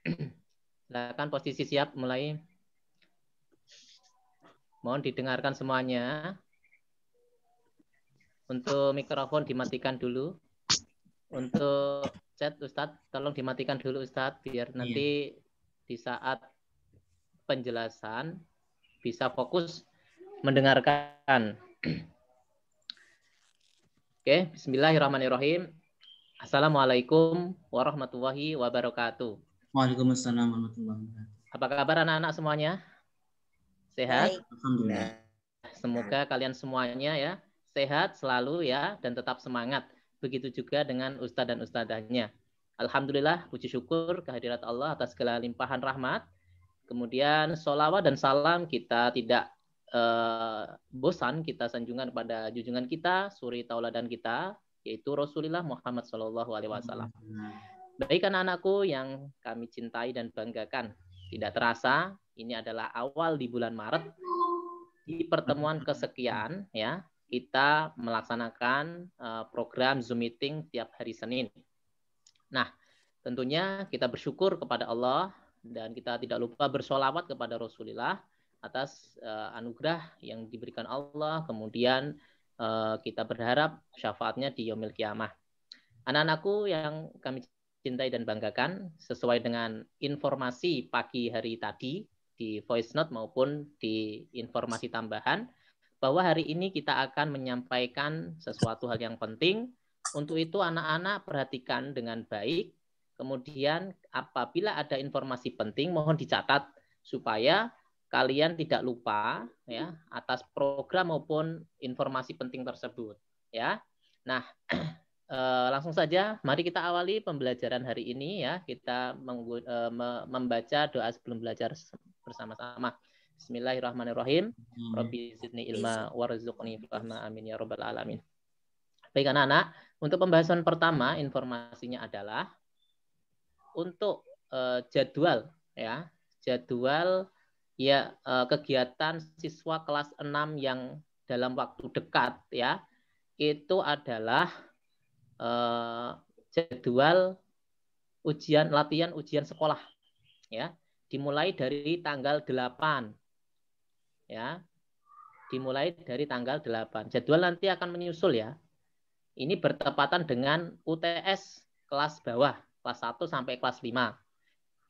Silakan posisi siap mulai. Mohon didengarkan semuanya. Untuk mikrofon dimatikan dulu. Untuk chat Ustadz, tolong dimatikan dulu Ustadz, biar nanti di saat penjelasan bisa fokus mendengarkan. Oke, bismillahirrahmanirrahim. Assalamualaikum warahmatullahi wabarakatuh. Waalaikumsalam warahmatullahi wabarakatuh. Apa kabar anak-anak semuanya? Sehat? Baik. Alhamdulillah. Semoga kalian semuanya ya sehat selalu ya dan tetap semangat. Begitu juga dengan ustadz dan ustadzahnya. Alhamdulillah, puji syukur kehadirat Allah atas segala limpahan rahmat. Kemudian sholawat dan salam kita tidak bosan kita sanjungan pada junjungan kita, suri tauladan kita, yaitu Rasulullah Muhammad SAW. Baik anak-anakku yang kami cintai dan banggakan, tidak terasa ini adalah awal di bulan Maret, di pertemuan kesekian ya kita melaksanakan program Zoom meeting tiap hari Senin. Nah, tentunya kita bersyukur kepada Allah dan kita tidak lupa bersolawat kepada Rasulullah atas anugerah yang diberikan Allah. Kemudian kita berharap syafaatnya di yaumil kiamah. Anak-anakku yang kami cintai dan banggakan, sesuai dengan informasi pagi hari tadi di voice note maupun di informasi tambahan, bahwa hari ini kita akan menyampaikan sesuatu hal yang penting. Untuk itu anak-anak perhatikan dengan baik. Kemudian apabila ada informasi penting mohon dicatat supaya kalian tidak lupa ya atas program maupun informasi penting tersebut ya. Nah, langsung saja mari kita awali pembelajaran hari ini ya. Kita membaca doa sebelum belajar bersama-sama. Bismillahirrahmanirrahim. Rabbi zidni ilma warzuqni fahma amin ya rabbal alamin. Baik anak-anak, untuk pembahasan pertama informasinya adalah untuk jadwal ya. Jadwal ya kegiatan siswa kelas 6 yang dalam waktu dekat ya. Itu adalah jadwal latihan ujian sekolah ya. Dimulai dari tanggal 8 ya. Dimulai dari tanggal 8. Jadwal nanti akan menyusul ya. Ini bertepatan dengan UTS kelas bawah, kelas 1 sampai kelas 5.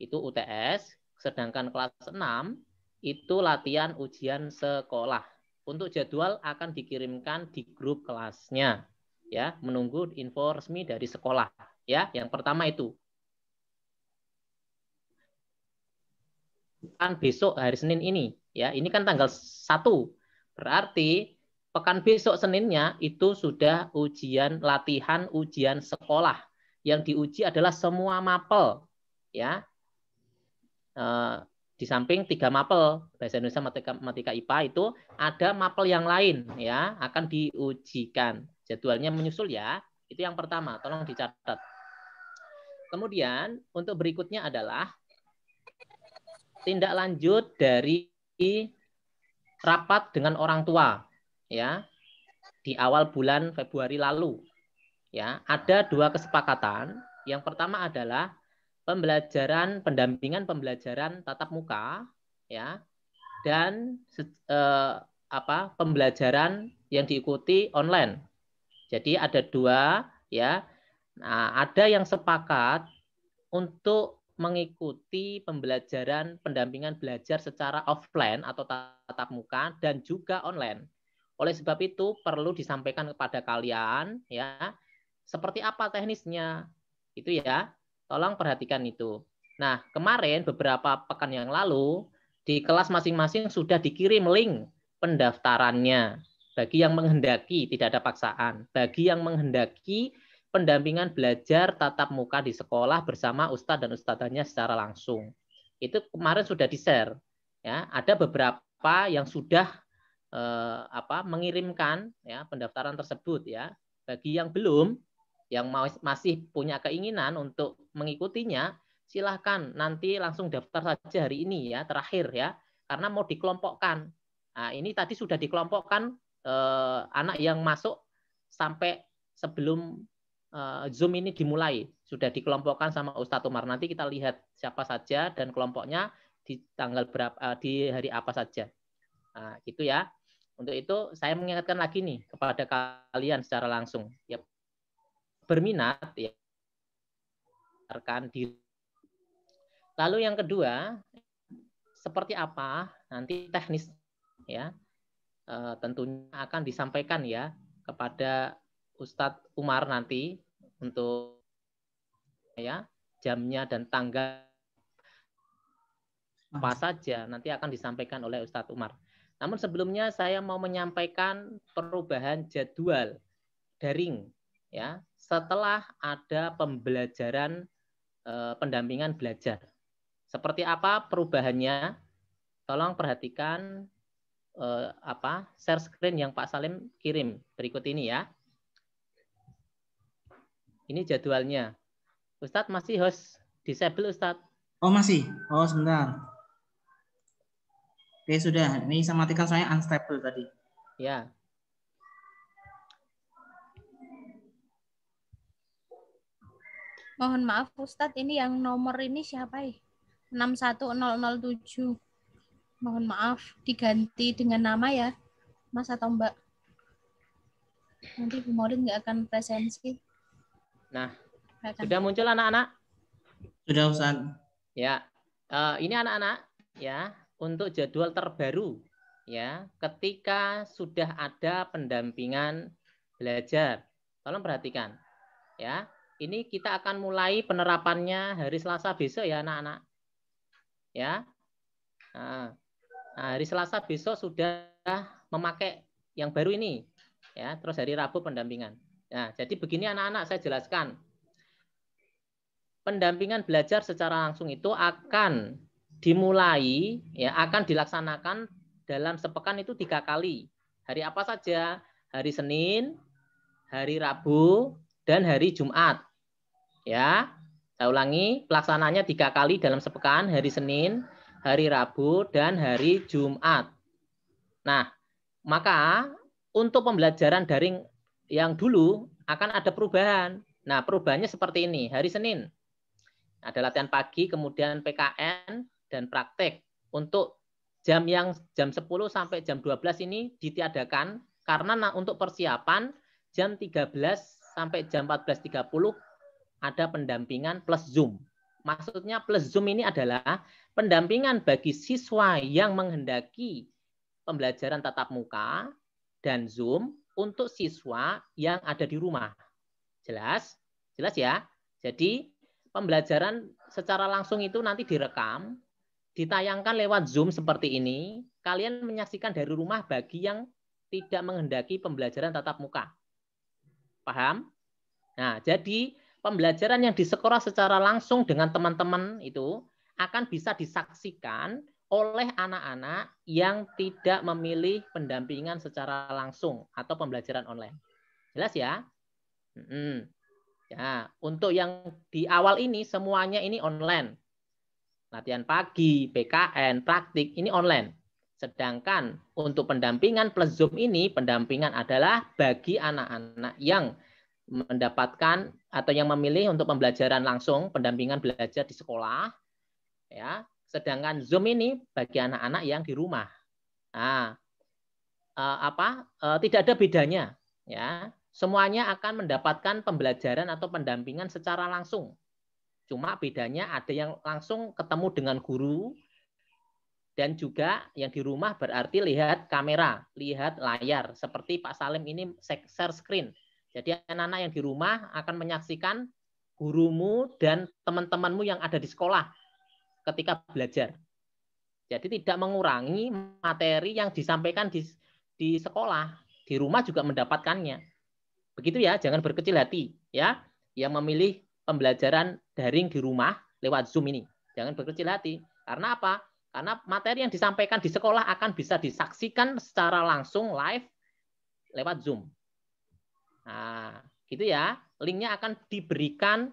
Itu UTS, sedangkan kelas 6 itu latihan ujian sekolah. Untuk jadwal akan dikirimkan di grup kelasnya. Ya, menunggu info resmi dari sekolah. Ya, yang pertama itu. Kan besok hari Senin ini, ya. Ini kan tanggal 1. Berarti pekan besok Seninnya itu sudah latihan ujian sekolah. Yang diuji adalah semua mapel, ya. Di samping 3 mapel bahasa Indonesia, matematika, IPA itu ada mapel yang lain ya akan diujikan. Jadwalnya menyusul ya. Itu yang pertama, tolong dicatat. Kemudian untuk berikutnya adalah tindak lanjut dari rapat dengan orang tua ya di awal bulan Februari lalu. Ya, ada 2 kesepakatan. Yang pertama adalah pendampingan pembelajaran tatap muka ya dan pembelajaran yang diikuti online. Jadi ada 2 ya. Nah, ada yang sepakat untuk mengikuti pembelajaran pendampingan belajar secara offline atau tatap muka dan juga online. Oleh sebab itu perlu disampaikan kepada kalian ya seperti apa teknisnya. Itu ya. Tolong perhatikan itu. Nah, kemarin beberapa pekan yang lalu di kelas masing-masing sudah dikirim link pendaftarannya. Bagi yang menghendaki, tidak ada paksaan. Bagi yang menghendaki pendampingan belajar tatap muka di sekolah bersama ustadz dan ustadzanya secara langsung. Itu kemarin sudah di-share. Ya, ada beberapa yang sudah mengirimkan ya pendaftaran tersebut ya. Bagi yang belum, yang masih punya keinginan untuk mengikutinya, silahkan nanti langsung daftar saja hari ini ya, terakhir ya, karena mau dikelompokkan. Nah, ini tadi sudah dikelompokkan anak yang masuk sampai sebelum Zoom ini dimulai, sudah dikelompokkan sama Ustadz Umar. Nanti kita lihat siapa saja dan kelompoknya di tanggal berapa, di hari apa saja. Nah, gitu ya. Untuk itu saya mengingatkan lagi nih kepada kalian secara langsung, ya, berminat ya, rekan diri. Lalu yang kedua, seperti apa nanti teknis ya, tentunya akan disampaikan ya kepada Ustadz Umar nanti untuk ya jamnya dan tanggal apa saja nanti akan disampaikan oleh Ustadz Umar. Namun sebelumnya saya mau menyampaikan perubahan jadwal daring ya setelah ada pembelajaran pendampingan belajar. Seperti apa perubahannya? Tolong perhatikan share screen yang Pak Salim kirim berikut ini ya. Ini jadwalnya. Ustadz masih host disable Ustadz. Oh masih? Oh sebentar. Oke sudah. Ini saya matikan saya unstable tadi. Ya. Mohon maaf Ustadz, ini yang nomor ini siapa ya? 61007. Mohon maaf, diganti dengan nama ya, Mas atau Mbak. Nanti Bu Maulid nggak akan presensi. Nah, sudah muncul anak-anak? Sudah Ustaz. Ya, ini anak-anak ya untuk jadwal terbaru ya ketika sudah ada pendampingan belajar. Tolong perhatikan ya. Ini kita akan mulai penerapannya hari Selasa besok ya anak-anak. Ya. Nah, hari Selasa besok sudah memakai yang baru ini. Ya, terus hari Rabu pendampingan. Nah, jadi begini anak-anak saya jelaskan. Pendampingan belajar secara langsung itu akan dimulai ya akan dilaksanakan dalam sepekan itu 3 kali. Hari apa saja? Hari Senin, hari Rabu, dan hari Jumat. Ya, saya ulangi, pelaksananya 3 kali dalam sepekan, hari Senin, hari Rabu, dan hari Jumat. Nah, maka untuk pembelajaran daring yang dulu akan ada perubahan. Nah, perubahannya seperti ini. Hari Senin ada latihan pagi, kemudian PKN dan praktek. Untuk jam 10 sampai jam 12 ini ditiadakan karena untuk persiapan jam 13 sampai jam 14.30 ada pendampingan plus Zoom. Maksudnya plus Zoom ini adalah pendampingan bagi siswa yang menghendaki pembelajaran tatap muka dan Zoom untuk siswa yang ada di rumah. Jelas? Jelas ya? Jadi pembelajaran secara langsung itu nanti direkam, ditayangkan lewat Zoom seperti ini. Kalian menyaksikan dari rumah bagi yang tidak menghendaki pembelajaran tatap muka. Paham? Nah, jadi pembelajaran yang di sekolah secara langsung dengan teman-teman itu akan bisa disaksikan oleh anak-anak yang tidak memilih pendampingan secara langsung atau pembelajaran online. Jelas ya? Ya, untuk yang di awal ini semuanya ini online. Latihan pagi, PKN, praktik ini online. Sedangkan untuk pendampingan plus Zoom ini, pendampingan adalah bagi anak-anak yang mendapatkan atau yang memilih untuk pembelajaran langsung, pendampingan belajar di sekolah, ya. Sedangkan Zoom ini bagi anak-anak yang di rumah. Nah, tidak ada bedanya, ya. Semuanya akan mendapatkan pembelajaran atau pendampingan secara langsung. Cuma bedanya ada yang langsung ketemu dengan guru dan juga yang di rumah berarti lihat kamera, lihat layar. Seperti Pak Salim ini share screen. Jadi anak-anak yang di rumah akan menyaksikan gurumu dan teman-temanmu yang ada di sekolah ketika belajar. Jadi tidak mengurangi materi yang disampaikan di sekolah, di rumah juga mendapatkannya. Begitu ya, jangan berkecil hati ya. Yang memilih pembelajaran daring di rumah lewat Zoom ini. Jangan berkecil hati. Karena apa? Karena materi yang disampaikan di sekolah akan bisa disaksikan secara langsung live lewat Zoom. Nah, gitu ya. Linknya akan diberikan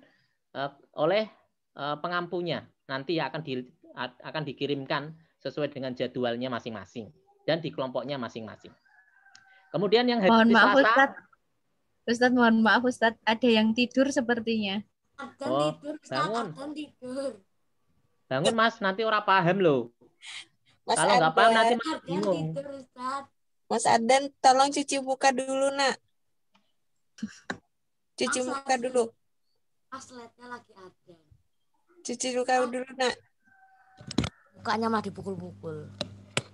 oleh pengampunya. Nanti akan dikirimkan sesuai dengan jadwalnya masing-masing dan di kelompoknya masing-masing. Kemudian yang hari Mohon maaf, Selasa, Ustaz. Ustadz, mohon maaf Ustadz, ada yang tidur sepertinya. Oh, bangun. Bangun Mas, nanti orang paham loh. Mas Kalau nggak paham nanti Adan, Mas bingung. Mas Adan, tolong cuci muka dulu, Nak. Cuci muka dulu. Asletnya lagi ada. Cuci muka dulu, Nak. Mukanya malah dipukul-pukul.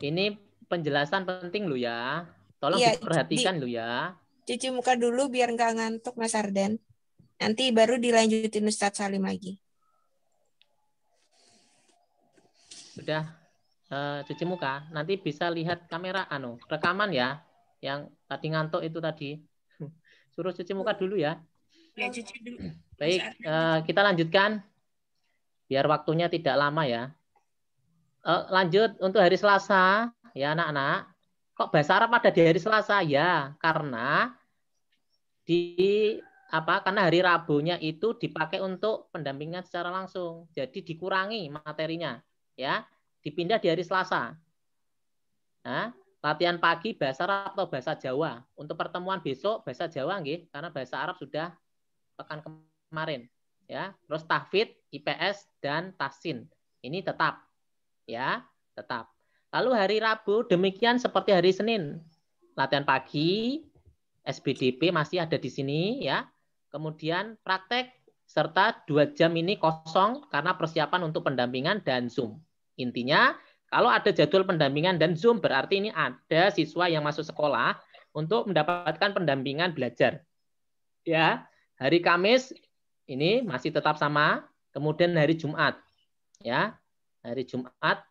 Ini penjelasan penting loh ya. Tolong Iya, diperhatikan loh ya. Cuci muka dulu biar nggak ngantuk, Mas Ardan. Nanti baru dilanjutin Ustadz Salim lagi. Sudah cuci muka, nanti bisa lihat kamera rekaman ya. Yang tadi ngantuk itu tadi. Suruh cuci muka dulu ya. Ya, cuci dulu. Baik, kita lanjutkan. Biar waktunya tidak lama ya. Lanjut untuk hari Selasa ya anak-anak. Kok bahasa Arab ada di hari Selasa? Ya, karena karena hari Rabunya itu dipakai untuk pendampingan secara langsung. Jadi dikurangi materinya, ya. Dipindah di hari Selasa. Nah, latihan pagi bahasa Arab atau bahasa Jawa. Untuk pertemuan besok bahasa Jawa nggih, karena bahasa Arab sudah pekan kemarin, ya. Terus tahfidz, IPS dan tahsin. Ini tetap, ya, tetap. Lalu hari Rabu demikian seperti hari Senin. Latihan pagi, SBDP masih ada di sini ya. Kemudian praktek serta 2 jam ini kosong karena persiapan untuk pendampingan dan Zoom. Intinya kalau ada jadwal pendampingan dan Zoom berarti ini ada siswa yang masuk sekolah untuk mendapatkan pendampingan belajar. Ya, hari Kamis ini masih tetap sama, kemudian hari Jumat. Ya. Hari Jumat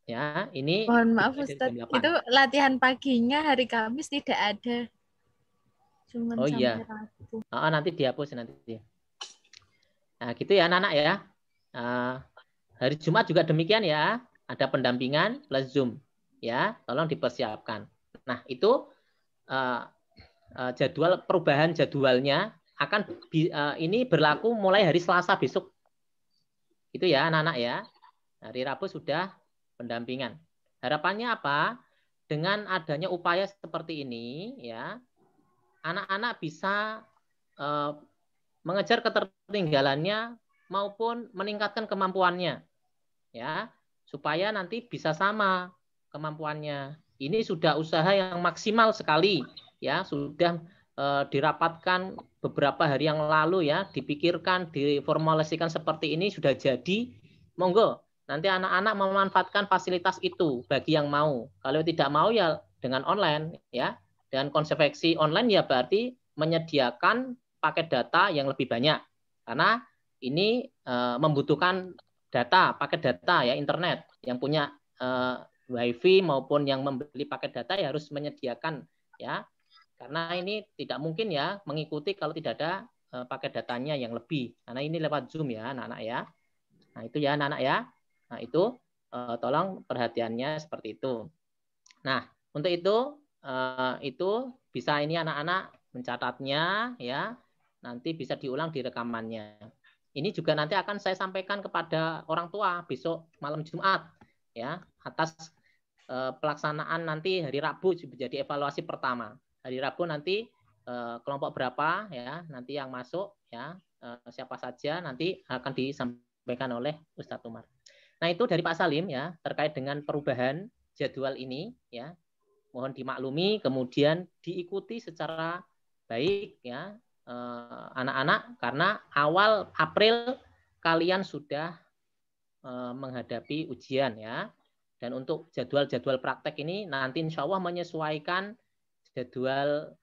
ya, ini Mohon maaf Ustadz, itu latihan paginya hari Kamis tidak ada. Cuman oh iya. Rabu. Nanti dihapus nanti. Nah, gitu ya anak-anak ya. Hari Jumat juga demikian ya, ada pendampingan plus Zoom. Ya, tolong dipersiapkan. Nah, itu jadwal perubahan jadwalnya akan ini berlaku mulai hari Selasa besok. Itu ya anak-anak ya. Hari Rabu sudah pendampingan. Harapannya apa? Dengan adanya upaya seperti ini, ya, anak-anak bisa mengejar ketertinggalannya maupun meningkatkan kemampuannya, ya, supaya nanti bisa sama kemampuannya. Ini sudah usaha yang maksimal sekali, ya, sudah dirapatkan beberapa hari yang lalu, ya, dipikirkan, diformulasikan seperti ini sudah jadi. Monggo. Nanti anak-anak memanfaatkan fasilitas itu bagi yang mau. Kalau tidak mau ya dengan online ya. Dengan konsepsi online ya berarti menyediakan paket data yang lebih banyak. Karena ini membutuhkan data, paket data ya internet yang punya WiFi maupun yang membeli paket data ya harus menyediakan ya. Karena ini tidak mungkin ya mengikuti kalau tidak ada paket datanya yang lebih. Karena ini lewat Zoom ya anak-anak ya. Nah, itu ya anak-anak ya. Nah, itu tolong perhatiannya seperti itu. Nah, untuk itu bisa ini anak-anak mencatatnya ya. Nanti bisa diulang di rekamannya. Ini juga nanti akan saya sampaikan kepada orang tua besok malam Jumat ya, atas pelaksanaan nanti hari Rabu jadi evaluasi pertama. Hari Rabu nanti kelompok berapa ya, nanti yang masuk ya, siapa saja nanti akan disampaikan oleh Ustadz Umar. Nah, itu dari Pak Salim ya, terkait dengan perubahan jadwal ini ya. Mohon dimaklumi, kemudian diikuti secara baik ya anak-anak, karena awal April kalian sudah menghadapi ujian ya. Dan untuk jadwal-jadwal praktek ini nanti insya Allah menyesuaikan jadwal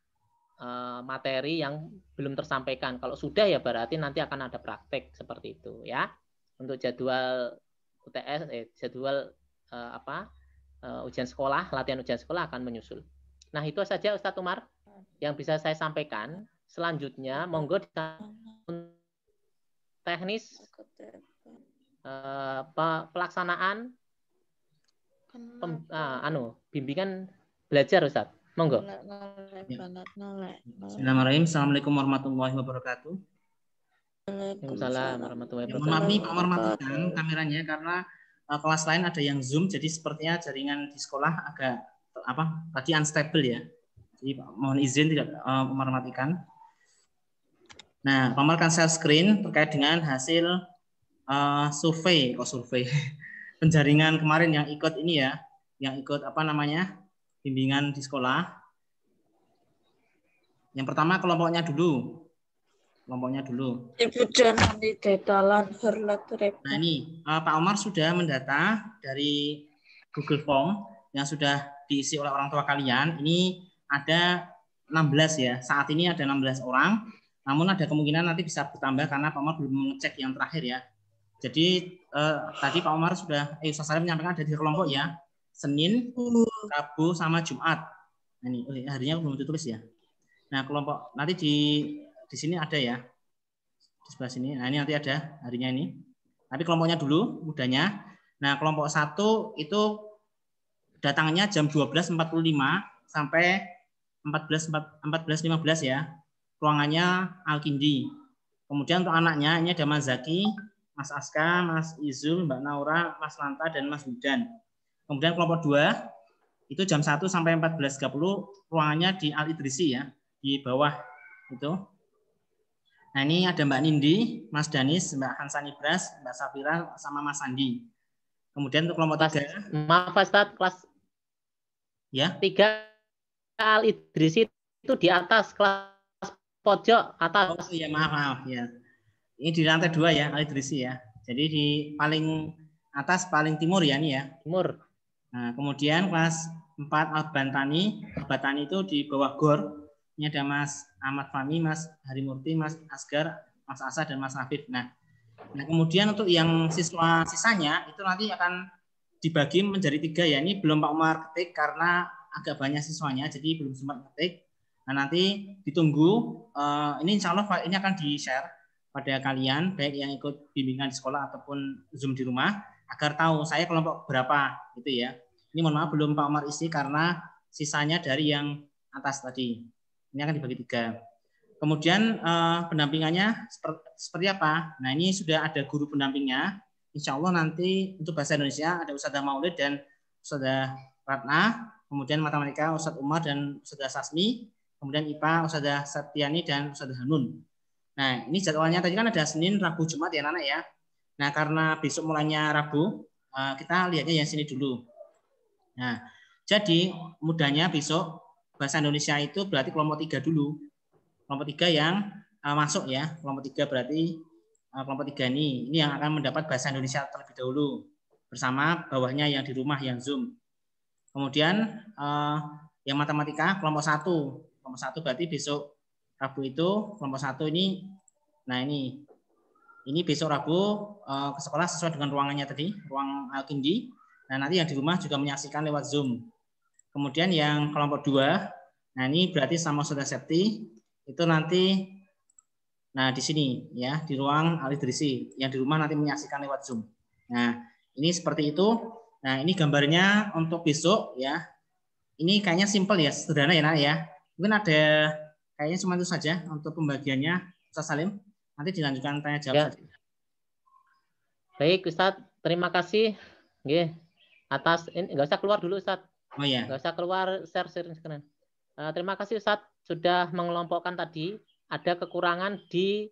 materi yang belum tersampaikan. Kalau sudah ya berarti nanti akan ada praktek seperti itu ya. Untuk jadwal UTS, jadwal ujian sekolah, latihan ujian sekolah akan menyusul. Nah, itu saja Ustadz Umar yang bisa saya sampaikan. Selanjutnya, monggo teknis pelaksanaan bimbingan belajar Ustadz. Monggo. Bismillahirrahmanirrahim. Assalamualaikum warahmatullahi wabarakatuh. Waalaikumsalam warahmatullahi Mohon maaf nih, Pak Umar wabarakatuh. matikan kameranya karena kelas lain ada yang Zoom, jadi sepertinya jaringan di sekolah agak tadi unstable ya. Jadi mohon izin tidak Umar matikan. Nah, Pak Omar akan share screen terkait dengan hasil survei penjaringan kemarin yang ikut ini ya, yang ikut apa namanya bimbingan di sekolah. Yang pertama kelompoknya dulu. Ibu jangan di detalan herlat Nah ini Pak Omar sudah mendata dari Google Form yang sudah diisi oleh orang tua kalian. Ini ada 16 ya. Saat ini ada 16 orang. Namun ada kemungkinan nanti bisa bertambah karena Pak Omar belum mengecek yang terakhir ya. Jadi tadi Pak Omar sudah, Ustaz Salim menyampaikan ada di kelompok ya. Senin, Rabu, sama Jumat. Nah, ini harinya belum ditulis ya. Nah kelompok nanti di sini ada ya. Di sebelah sini. Nah ini nanti ada harinya ini. Tapi kelompoknya dulu, mudahnya. Nah kelompok 1 itu datangnya jam 12.45 sampai 14.15 ya. Ruangannya Al-Kindi. Kemudian untuk anaknya ini ada Mas Zaki, Mas Aska, Mas Izul, Mbak Naura, Mas Lanta, dan Mas Hudan. Kemudian kelompok 2 itu jam 1 sampai 14.30 ruangannya di Al-Idrisi ya, di bawah itu. Nah ini ada Mbak Nindi, Mas Danis, Mbak Hansani Bras, Mbak Safira, sama Mas Andi. Kemudian untuk kelompok 3. Maaf Ustaz, kelas ya 3 Al-Idrisi itu di atas, kelas pojok atas. Oh iya maaf ya. Ini di lantai 2 ya Al-Idrisi ya. Jadi di paling atas paling timur ya ini ya. Timur. Nah kemudian kelas 4 Al-Bantani itu di bawah GOR. Ini ada Mas Ahmad Fahmi, Mas Harimurti, Mas Asgar, Mas Asa, dan Mas Hafid. Nah kemudian untuk yang siswa sisanya itu nanti akan dibagi menjadi 3 ya. Ini belum Pak Umar ketik karena agak banyak siswanya, jadi belum sempat ketik. Nah nanti ditunggu. Ini insya Allah ini akan di-share pada kalian, baik yang ikut bimbingan di sekolah ataupun Zoom di rumah, agar tahu saya kelompok berapa gitu ya. Ini mohon maaf belum Pak Umar isi karena sisanya dari yang atas tadi. Ini akan dibagi 3. Kemudian pendampingannya seperti apa? Nah ini sudah ada guru pendampingnya. Insya Allah nanti untuk bahasa Indonesia ada Ustadzah Maulid dan Ustadzah Ratna. Kemudian matematika Ustadz Umar dan Ustadzah Sasmi. Kemudian IPA Ustadzah Septiani dan Ustadzah Hanun. Nah ini jadwalnya tadi kan ada Senin, Rabu, Jumat ya anak ya. Nah karena besok mulainya Rabu, kita lihatnya yang sini dulu. Nah jadi mudahnya besok bahasa Indonesia itu berarti kelompok 3 dulu. Kelompok 3 yang masuk ya. Kelompok 3 berarti kelompok 3 ini yang akan mendapat bahasa Indonesia terlebih dahulu. Bersama bawahnya yang di rumah yang Zoom. Kemudian yang matematika kelompok 1. Kelompok 1 berarti besok Rabu itu kelompok 1 ini. Nah ini besok Rabu ke sekolah sesuai dengan ruangannya tadi. Ruang Al-Kindi. Nah nanti yang di rumah juga menyaksikan lewat Zoom. Kemudian yang kelompok 2, nah ini berarti sama Saudara Septi, itu nanti, nah di sini ya, di ruang Al-Idrisi, yang di rumah nanti menyaksikan lewat Zoom. Nah ini seperti itu. Nah ini gambarnya untuk besok ya. Ini kayaknya simpel ya, sederhana ya nak ya. Mungkin ada, kayaknya cuma itu saja untuk pembagiannya, Ustaz Salim. Nanti dilanjutkan tanya jawab saja. Baik Ustadz, terima kasih. Atas ini nggak usah keluar dulu Ustadz. Oh ya. Nggak usah keluar share sekarang. Terima kasih Ustadz sudah mengelompokkan tadi. Ada kekurangan di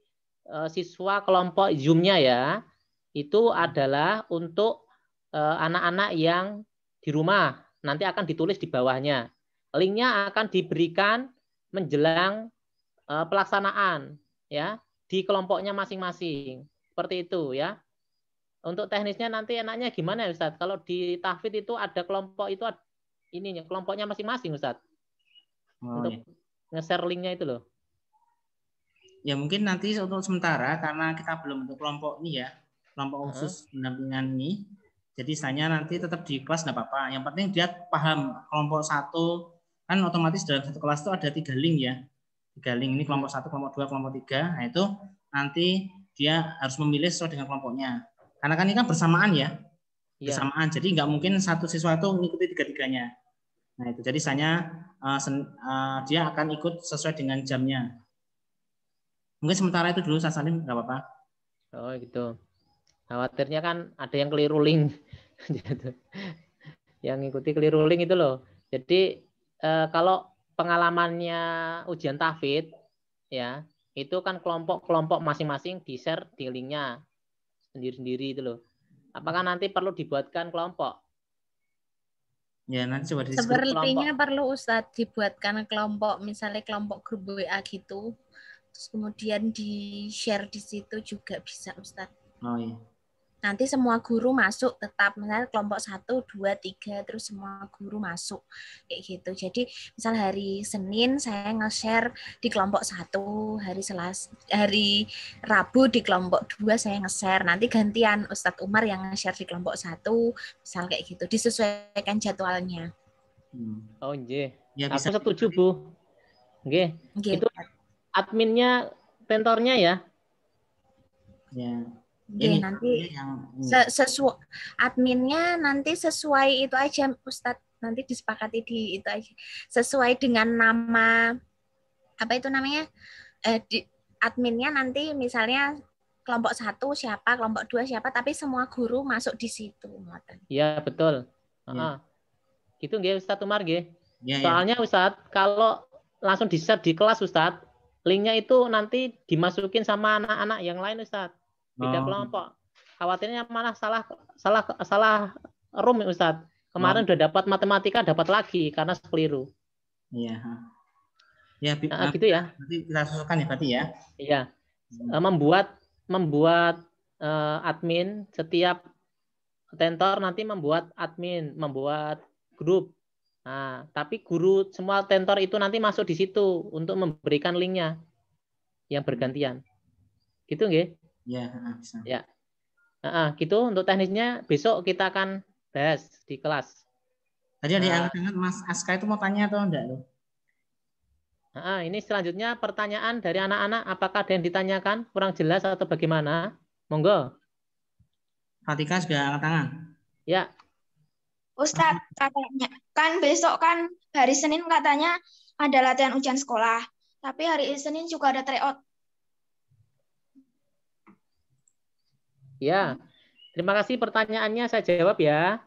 siswa kelompok Zoom-nya ya. Itu adalah untuk anak-anak yang di rumah. Nanti akan ditulis di bawahnya. Linknya akan diberikan menjelang pelaksanaan ya di kelompoknya masing-masing. Seperti itu ya. Untuk teknisnya nanti enaknya gimana ya Ustadz? Kalau di tahfidz itu ada kelompok itu ininya kelompoknya masing-masing Ustadz. Untuk nge-share linknya itu loh. Ya mungkin nanti untuk sementara karena kita belum untuk kelompok ini ya, kelompok khusus pendampingan ini. Jadi saya nanti tetap di kelas nggak apa-apa. Yang penting dia paham kelompok 1 kan otomatis dalam satu kelas itu ada 3 link ya. 3 link ini kelompok 1, kelompok 2, kelompok 3. Nah itu nanti dia harus memilih sesuai dengan kelompoknya. Karena kan ini kan bersamaan ya. Bersamaan. Jadi nggak mungkin satu siswa itu mengikuti 3-3-nya. Nah itu jadi saya dia akan ikut sesuai dengan jamnya. Mungkin sementara itu dulu Ustaz Salim, nggak apa-apa. Oh gitu. Khawatirnya kan ada yang keliru link. Yang ngikuti keliru link itu loh. Jadi kalau pengalamannya ujian tahfidz ya itu kan kelompok-kelompok masing-masing di-share di linknya sendiri-sendiri itu loh. Apakah nanti perlu dibuatkan kelompok? Ya, nanti coba diskusi. Sepertinya perlu Ustadz dibuatkan kelompok, misalnya kelompok grup WA gitu. Terus kemudian di-share di situ juga bisa Ustadz. Oh iya. Nanti semua guru masuk tetap, misalnya kelompok 1, 2, 3, terus semua guru masuk kayak gitu. Jadi misal hari Senin saya nge-share di kelompok 1, hari Rabu di kelompok 2 saya nge-share. Nanti gantian Ustadz Umar yang nge-share di kelompok 1, misal kayak gitu. Disesuaikan jadwalnya. Oh nggih. Ya, Aku bisa. setuju, Bu. Nggih. Gitu. Itu adminnya tentornya ya. Ya. Ini nanti adminnya nanti sesuai itu aja Ustadz, nanti disepakati di itu aja sesuai dengan nama apa itu namanya adminnya nanti misalnya kelompok 1 siapa, kelompok 2 siapa, tapi semua guru masuk di situ. Iya betul. Ya. Gitu nggih Ustadz Umar nggih. Ya, soalnya Ustadz kalau langsung di-share di kelas Ustadz, linknya itu nanti dimasukin sama anak-anak yang lain Ustadz. Beda kelompok. Khawatirnya malah salah room Ustadz. Kemarin udah dapat matematika, dapat lagi karena keliru. Iya. Ya, gitu ya. Nanti kita susulkan ya berarti ya. Iya. Membuat admin setiap tentor nanti membuat admin, membuat grup. Nah, tapi guru semua tentor itu nanti masuk di situ untuk memberikan linknya yang bergantian. Gitu nggih? Ya, bisa. Ya. Gitu untuk teknisnya besok kita akan bahas di kelas. Tadi ada yang Mas Aska itu mau tanya atau enggak loh? Ini selanjutnya pertanyaan dari anak-anak. Apakah ada yang ditanyakan kurang jelas atau bagaimana? Monggo. Fatika sudah angkat tangan. Ya. Ustadz, katanya kan besok kan hari Senin katanya ada latihan ujian sekolah. Tapi hari Senin juga ada tryout. Ya, terima kasih pertanyaannya, saya jawab ya.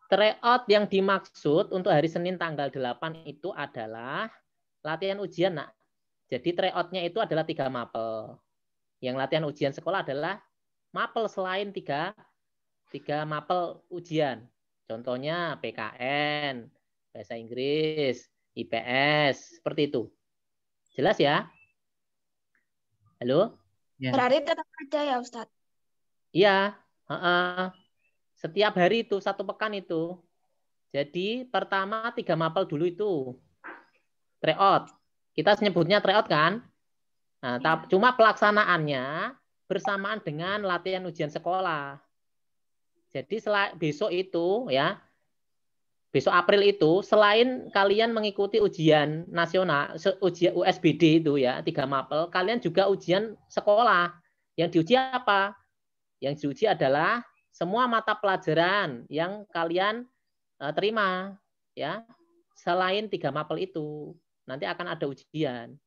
Tryout yang dimaksud untuk hari Senin tanggal 8 itu adalah latihan ujian, Nak. Jadi tryout-nya itu adalah 3 mapel. Yang latihan ujian sekolah adalah mapel selain 3 mapel ujian. Contohnya PKN, Bahasa Inggris, IPS, seperti itu. Jelas ya? Halo? Ya. Berarti tetap ada ya Ustadz? Iya. Setiap hari itu, 1 pekan itu. Jadi pertama 3 mapel dulu itu. Tryout. Kita sebutnya tryout kan? Nah, cuma pelaksanaannya bersamaan dengan latihan ujian sekolah. Jadi besok itu ya, besok April itu selain kalian mengikuti ujian nasional, ujian USBD itu ya 3 mapel, kalian juga ujian sekolah. Yang diuji apa? Yang diuji adalah semua mata pelajaran yang kalian terima ya. Selain 3 mapel itu, nanti akan ada ujian.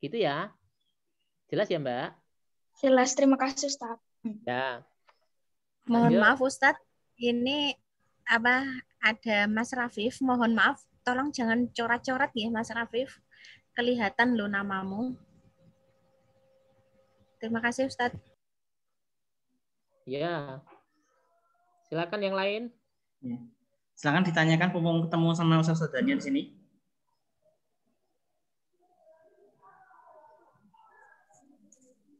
Gitu ya. Jelas ya, Mbak? Jelas, terima kasih Ustaz. Ya. Mohon maaf Ustadz, ini ada Mas Rafif, mohon maaf, tolong jangan coret-coret ya Mas Rafif, kelihatan lo namamu. Terima kasih Ustadz. Ya, silakan yang lain. Ya. Silakan ditanyakan mumpung ketemu sama Ustaz-Ustaznya di sini.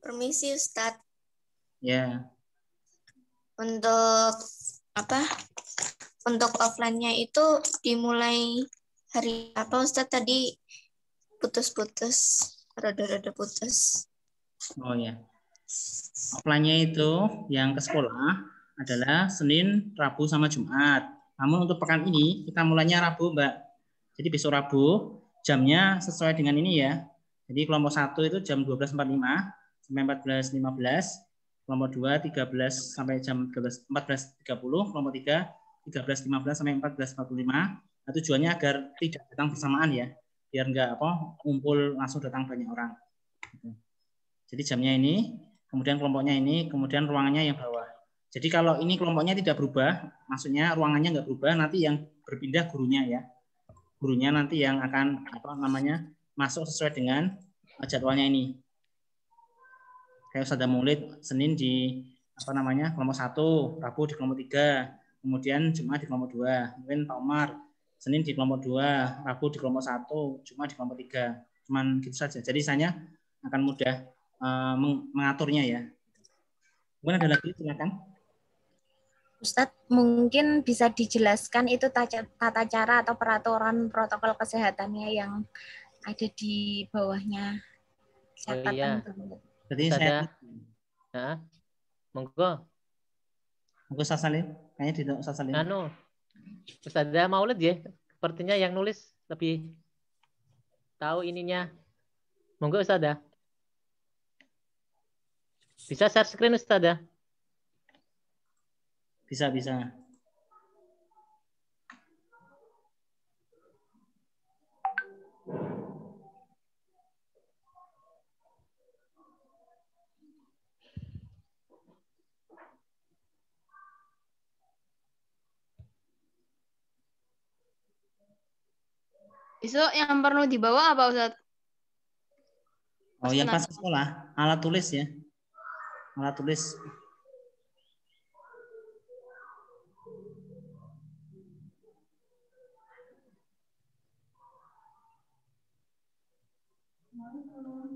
Permisi Ustadz. Ya. Untuk Untuk offline-nya itu dimulai hari apa Ustadz tadi? Putus-putus, rada-rada putus. Oh ya. Offline-nya itu yang ke sekolah adalah Senin, Rabu, sama Jumat. Namun untuk pekan ini kita mulainya Rabu, Mbak. Jadi besok Rabu jamnya sesuai dengan ini ya. Jadi kelompok 1 itu jam 12.45 sampai 14.15. Kelompok 2 13 sampai jam 14.30, kelompok 3 13.15 sampai 14.45. Nah, tujuannya agar tidak datang bersamaan ya, biar enggak kumpul langsung datang banyak orang. Jadi jamnya ini, kemudian kelompoknya ini, kemudian ruangannya yang bawah. Jadi kalau ini kelompoknya tidak berubah, maksudnya ruangannya enggak berubah, nanti yang berpindah gurunya ya. Gurunya nanti yang akan masuk sesuai dengan jadwalnya ini. Kayak Ustadzah Maulid Senin di kelompok 1, Rabu di kelompok 3, kemudian Jumat di kelompok 2. Mungkin Pak Umar Senin di kelompok 2, Rabu di kelompok 1, Jumat di kelompok 3. Cuman gitu saja. Jadi saya akan mudah mengaturnya ya. Kemudian ada lagi, silakan. Ustadz, mungkin bisa dijelaskan itu tata cara atau peraturan protokol kesehatannya yang ada di bawahnya. Oh iya. Jadi saya monggo. Monggo Ustaz Salim. Kayaknya di Ustaz Salim. Ustazah Maulid ya. Sepertinya yang nulis lebih tahu ininya. Monggo Ustazah. Bisa share screen Ustazah? Bisa. Besok yang perlu dibawa apa Ustaz? Oh, yang pas sekolah, alat tulis ya. Alat tulis.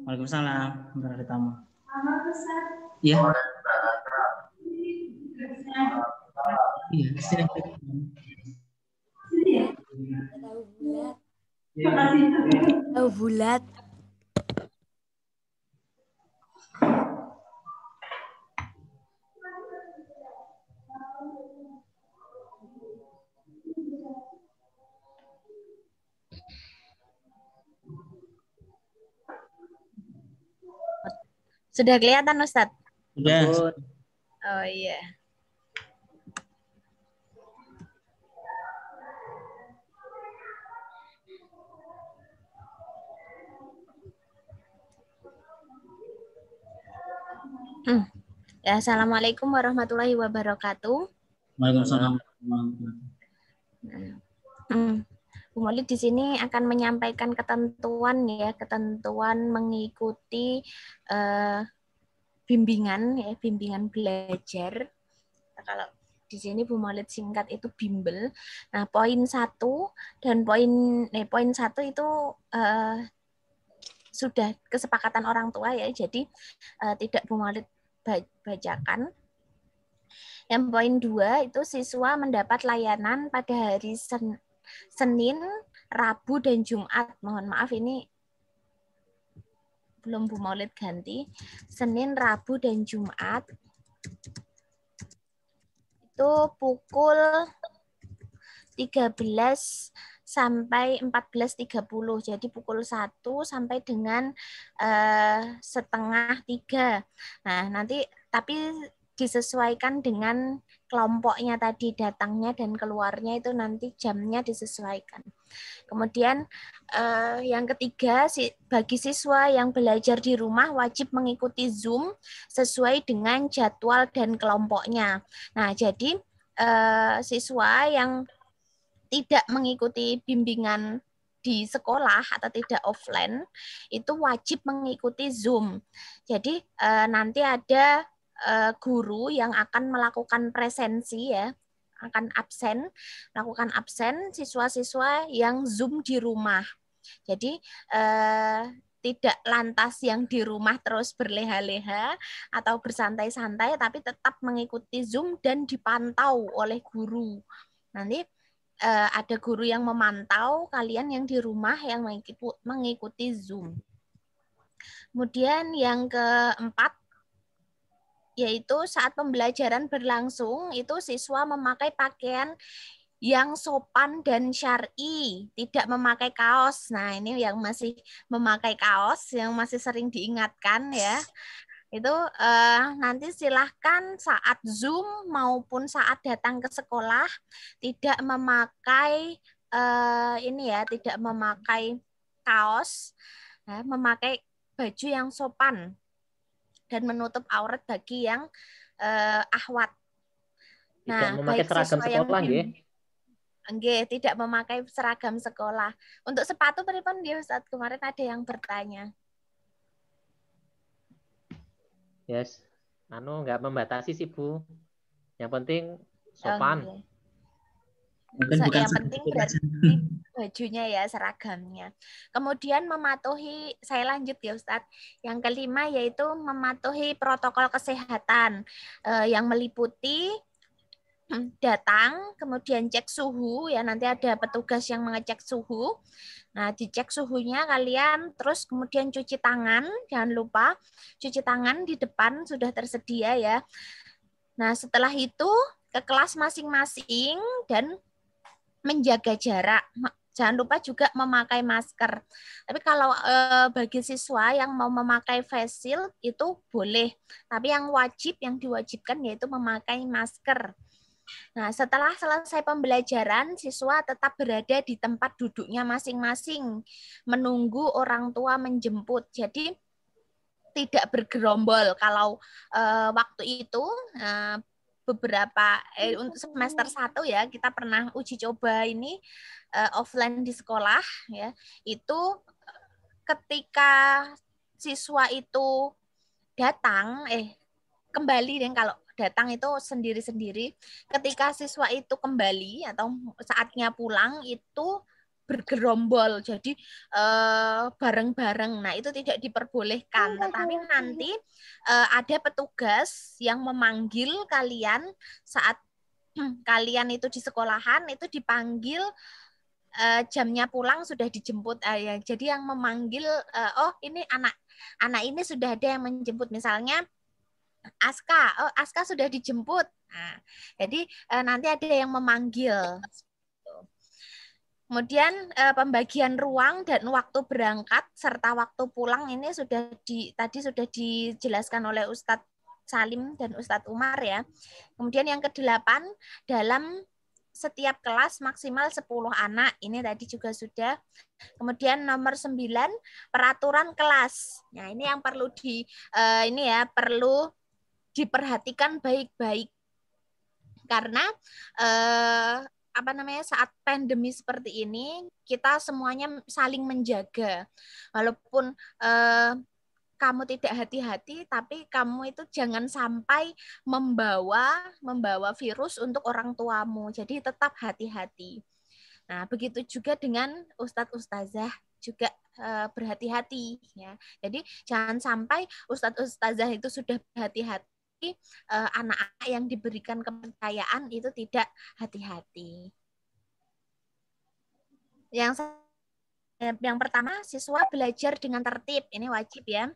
Waalaikumsalam. Bentar ada tamu. Iya. Iya. Tahu bulat. Sudah kelihatan Ustadz? Sudah. Oh iya. Ya, Assalamualaikum warahmatullahi wabarakatuh. Waalaikumsalam. Bu Maulid di sini akan menyampaikan ketentuan ya, ketentuan mengikuti bimbingan belajar. Kalau di sini Bu Maulid singkat itu bimbel. Nah, poin 1 dan poin 1 itu sudah kesepakatan orang tua ya, jadi tidak Bu Maulid bacakan. Yang poin 2 itu siswa mendapat layanan pada hari Senin, Rabu, dan Jumat. Mohon maaf ini belum Bu Maulid ganti. Senin, Rabu, dan Jumat itu pukul 13 sampai 14.30. Jadi pukul 1 sampai dengan setengah 3. Nah, nanti tapi disesuaikan dengan kelompoknya tadi, datangnya dan keluarnya itu nanti jamnya disesuaikan. Kemudian yang ketiga, bagi siswa yang belajar di rumah wajib mengikuti Zoom sesuai dengan jadwal dan kelompoknya. Nah, jadi siswa yang tidak mengikuti bimbingan di sekolah atau tidak offline itu wajib mengikuti Zoom. Jadi nanti ada guru yang akan melakukan presensi ya, akan melakukan absen siswa-siswa yang Zoom di rumah. Jadi tidak lantas yang di rumah terus berleha-leha atau bersantai-santai, tapi tetap mengikuti Zoom dan dipantau oleh guru. Nanti ada guru yang memantau kalian yang di rumah yang mengikuti Zoom. Kemudian yang keempat, yaitu saat pembelajaran berlangsung, itu siswa memakai pakaian yang sopan dan syar'i, tidak memakai kaos. Nah, ini yang masih memakai kaos, yang masih sering diingatkan ya. Itu nanti silahkan saat Zoom maupun saat datang ke sekolah tidak memakai tidak memakai kaos, memakai baju yang sopan dan menutup aurat bagi yang ahwat. Tidak memakai seragam sekolah ya. Nggih, tidak memakai seragam sekolah. Untuk sepatu pripun nggih Ustaz? Kemarin ada yang bertanya. Yes. Nggak membatasi sih, Bu. Yang penting sopan. Nggih. Bukan Yang penting berarti bajunya ya, seragamnya. Kemudian mematuhi, saya lanjut ya Ustadz. Yang kelima yaitu mematuhi protokol kesehatan yang meliputi datang, kemudian cek suhu, ya nanti ada petugas yang mengecek suhu. Nah, dicek suhunya kalian, terus kemudian cuci tangan, jangan lupa cuci tangan di depan sudah tersedia ya. Nah, setelah itu ke kelas masing-masing dan menjaga jarak. Jangan lupa juga memakai masker. Tapi kalau bagi siswa yang mau memakai face shield itu boleh. Tapi yang wajib, yang diwajibkan yaitu memakai masker. Nah, setelah selesai pembelajaran, siswa tetap berada di tempat duduknya masing-masing, menunggu orang tua menjemput. Jadi tidak bergerombol. Kalau waktu itu beberapa untuk semester 1 ya, kita pernah uji coba ini offline di sekolah ya. Itu ketika siswa itu datang kembali, dan kalau datang itu sendiri-sendiri, ketika siswa itu kembali atau saatnya pulang itu bergerombol, jadi bareng-bareng. Nah, itu tidak diperbolehkan. Tetapi nanti ada petugas yang memanggil kalian saat kalian itu di sekolahan, itu dipanggil jamnya pulang sudah dijemput. Ya. Jadi yang memanggil, oh ini anak ini sudah ada yang menjemput, misalnya Aska, oh Aska sudah dijemput. Nah, jadi nanti ada yang memanggil. Kemudian pembagian ruang dan waktu berangkat serta waktu pulang ini tadi sudah dijelaskan oleh Ustadz Salim dan Ustadz Umar ya. Kemudian yang ke-8, dalam setiap kelas maksimal 10 anak. Ini tadi juga sudah. Kemudian nomor 9, peraturan kelas. Nah, ini yang perlu perlu diperhatikan baik-baik. Karena saat pandemi seperti ini kita semuanya saling menjaga. Walaupun kamu tidak hati-hati, tapi kamu itu jangan sampai membawa virus untuk orang tuamu. Jadi tetap hati-hati. Nah, begitu juga dengan Ustadz Ustazah juga berhati-hati ya. Jadi jangan sampai Ustadz Ustazah itu sudah berhati-hati, anak-anak yang diberikan kepercayaan itu tidak hati-hati. Yang pertama, siswa belajar dengan tertib. Ini wajib ya.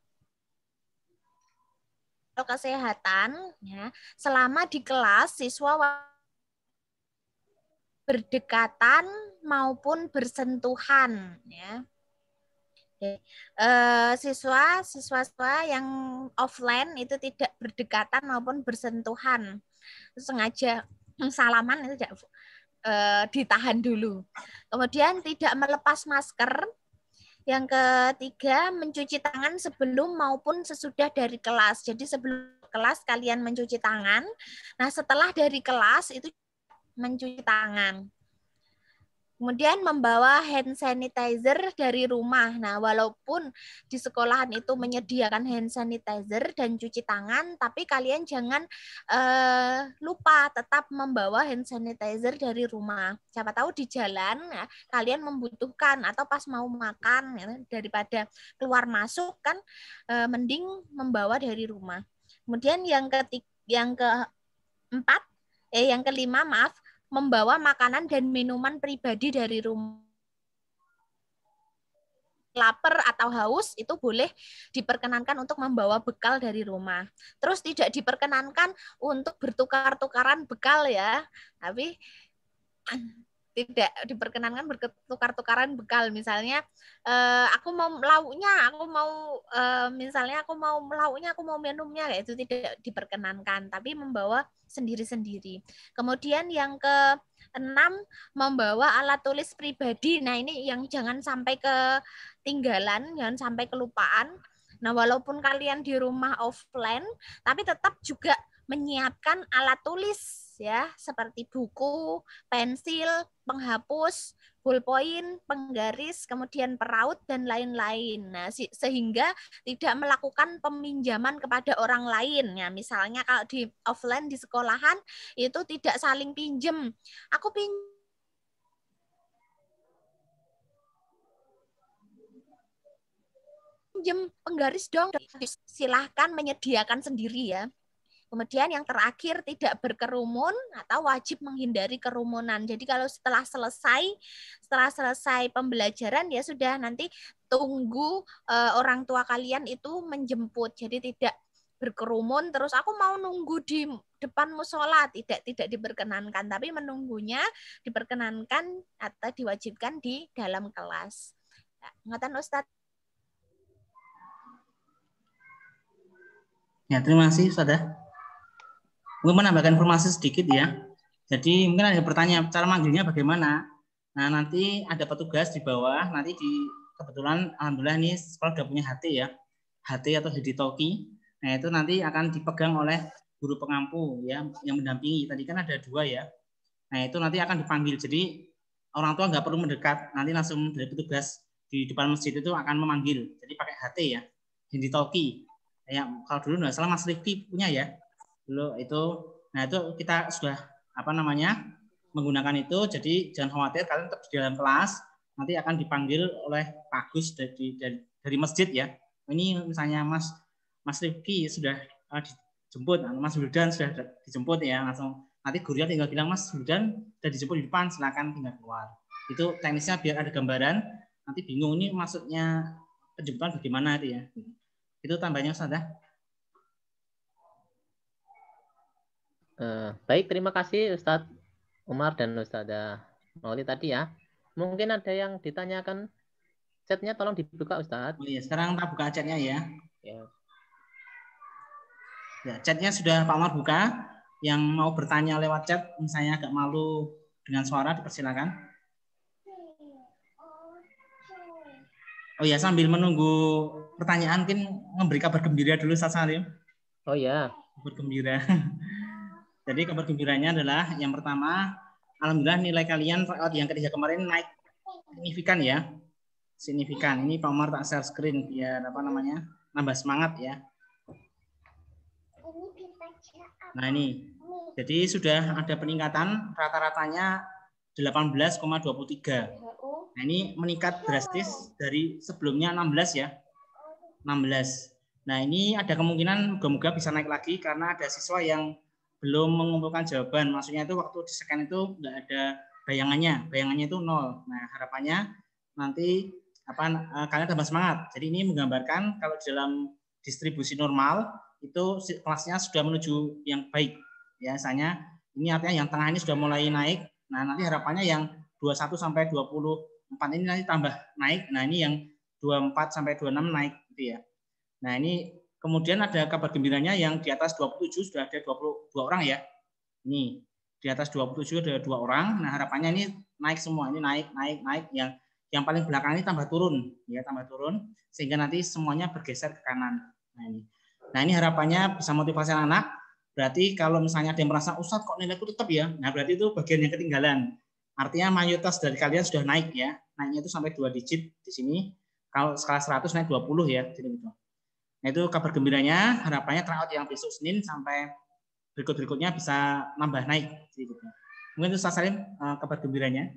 Kesehatan ya, selama di kelas siswa berdekatan maupun bersentuhan ya. Siswa yang offline itu tidak berdekatan maupun bersentuhan. Sengaja salaman itu tidak ditahan dulu. Kemudian tidak melepas masker. Yang ketiga, mencuci tangan sebelum maupun sesudah dari kelas. Jadi sebelum kelas kalian mencuci tangan. Nah, setelah dari kelas itu mencuci tangan. Kemudian membawa hand sanitizer dari rumah. Nah, walaupun di sekolahan itu menyediakan hand sanitizer dan cuci tangan, tapi kalian jangan lupa tetap membawa hand sanitizer dari rumah. Siapa tahu di jalan ya, kalian membutuhkan atau pas mau makan ya, daripada keluar masuk kan mending membawa dari rumah. Kemudian yang kelima, membawa makanan dan minuman pribadi dari rumah. Lapar atau haus itu boleh diperkenankan untuk membawa bekal dari rumah. Terus tidak diperkenankan untuk bertukar-tukaran bekal ya. Tapi tidak diperkenankan bertukar-tukaran bekal. Misalnya aku mau lauknya, aku mau lauknya, aku mau minumnya, itu tidak diperkenankan, tapi membawa sendiri-sendiri. Kemudian yang ke-6, membawa alat tulis pribadi. Nah, ini yang jangan sampai ketinggalan, jangan sampai kelupaan. Nah, walaupun kalian di rumah offline, tapi tetap juga menyiapkan alat tulis kelas ya, seperti buku, pensil, penghapus, ballpoint, penggaris, kemudian peraut dan lain-lain. Nah, sehingga tidak melakukan peminjaman kepada orang lain. Ya, misalnya kalau di offline di sekolahan itu tidak saling pinjem. Aku pinjem penggaris dong. Silahkan menyediakan sendiri ya. Kemudian yang terakhir tidak berkerumun atau wajib menghindari kerumunan. Jadi kalau setelah selesai pembelajaran ya sudah, nanti tunggu orang tua kalian itu menjemput. Jadi tidak berkerumun terus aku mau nunggu di depan musola, tidak diperkenankan, tapi menunggunya diperkenankan atau diwajibkan di dalam kelas. Ngatan Ustadz. Ya, terima kasih Ustazah. Mungkin menambahkan informasi sedikit ya. Jadi mungkin ada pertanyaan cara manggilnya bagaimana. Nah, nanti ada petugas di bawah. Nanti kebetulan alhamdulillah ini sekolah sudah punya HT ya. HT atau Hiditoki. Nah, itu nanti akan dipegang oleh guru pengampu ya yang mendampingi. Tadi kan ada 2 ya. Nah, itu nanti akan dipanggil. Jadi orang tua nggak perlu mendekat. Nanti langsung dari petugas di depan masjid itu akan memanggil. Jadi pakai HT ya. Hiditoki. Ya, kalau dulu nggak salah Mas Rifki punya ya. Dulu itu, nah itu kita sudah menggunakan itu. Jadi jangan khawatir, kalian tetap di dalam kelas, nanti akan dipanggil oleh Pak Gus dari masjid ya. Ini misalnya Mas Rifki sudah dijemput, Mas Wildan sudah dijemput ya, langsung nanti gurunya tinggal bilang Mas Wildan sudah dijemput di depan, silakan tinggal keluar. Itu teknisnya biar ada gambaran. Nanti bingung ini maksudnya penjemputan bagaimana itu ya. Itu tambahnya Ustazah. Baik, terima kasih Ustadz Umar dan Ustazah Mauli tadi ya. Mungkin ada yang ditanyakan, chatnya tolong dibuka Ustadz. Oh iya, sekarang kita buka chatnya ya. Ya. Ya, chatnya sudah Pak Umar buka. Yang mau bertanya lewat chat, misalnya agak malu dengan suara, dipersilakan. Oh ya, sambil menunggu pertanyaan, mungkin memberi kabar gembira dulu Ustaz Salim. Oh ya. Kabar gembira. Jadi kabar gembiranya adalah yang pertama, alhamdulillah nilai kalian yang ketiga kemarin naik signifikan ya. Signifikan. Ini Pak Umar tak share screen biar nambah semangat ya. Nah ini, jadi sudah ada peningkatan rata-ratanya 18,23. Nah ini meningkat drastis dari sebelumnya 16 ya. 16. Nah ini ada kemungkinan moga-moga bisa naik lagi karena ada siswa yang belum mengumpulkan jawaban. Maksudnya itu waktu di scan itu nggak ada bayangannya. Bayangannya itu 0. Nah harapannya nanti kalian tambah semangat. Jadi ini menggambarkan kalau di dalam distribusi normal itu kelasnya sudah menuju yang baik. Biasanya ini artinya yang tengah ini sudah mulai naik. Nah nanti harapannya yang 21 sampai 24 ini nanti tambah naik. Nah ini yang 24 sampai 26 naik gitu ya. Nah ini kemudian ada kabar gembiranya yang di atas 27 sudah ada 22 orang ya. Ini di atas 27 ada 2 orang. Nah harapannya ini naik semua. Ini naik. Yang paling belakang ini tambah turun sehingga nanti semuanya bergeser ke kanan. Nah ini harapannya bisa motivasi anak. Berarti kalau misalnya ada yang merasa Ustadz kok nilaiku tetap ya. Nah berarti itu bagian yang ketinggalan. Artinya mayoritas dari kalian sudah naik ya. Naiknya itu sampai 2 digit di sini. Kalau skala 100 naik 20 ya. Jadi gitu. Nah itu kabar gembiranya. Harapannya tryout yang besok Senin sampai berikut-berikutnya bisa nambah naik. Jadi gitu. Mungkin itu Ustaz Salim kabar gembiranya.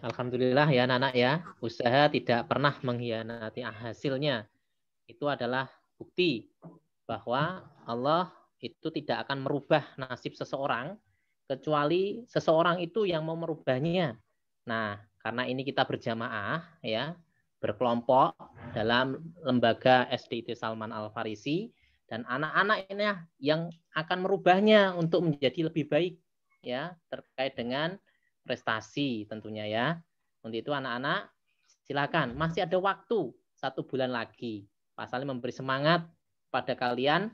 Alhamdulillah ya anak-anak ya. Usaha tidak pernah mengkhianati hasilnya. Itu adalah bukti bahwa Allah itu tidak akan merubah nasib seseorang kecuali seseorang itu yang mau merubahnya. Nah, karena ini kita berjamaah ya, berkelompok dalam lembaga SDIT Salman Al Farisi, dan anak-anak ini yang akan merubahnya untuk menjadi lebih baik ya, terkait dengan prestasi tentunya ya. Untuk itu anak-anak silakan, masih ada waktu 1 bulan lagi. Pak Salim memberi semangat pada kalian,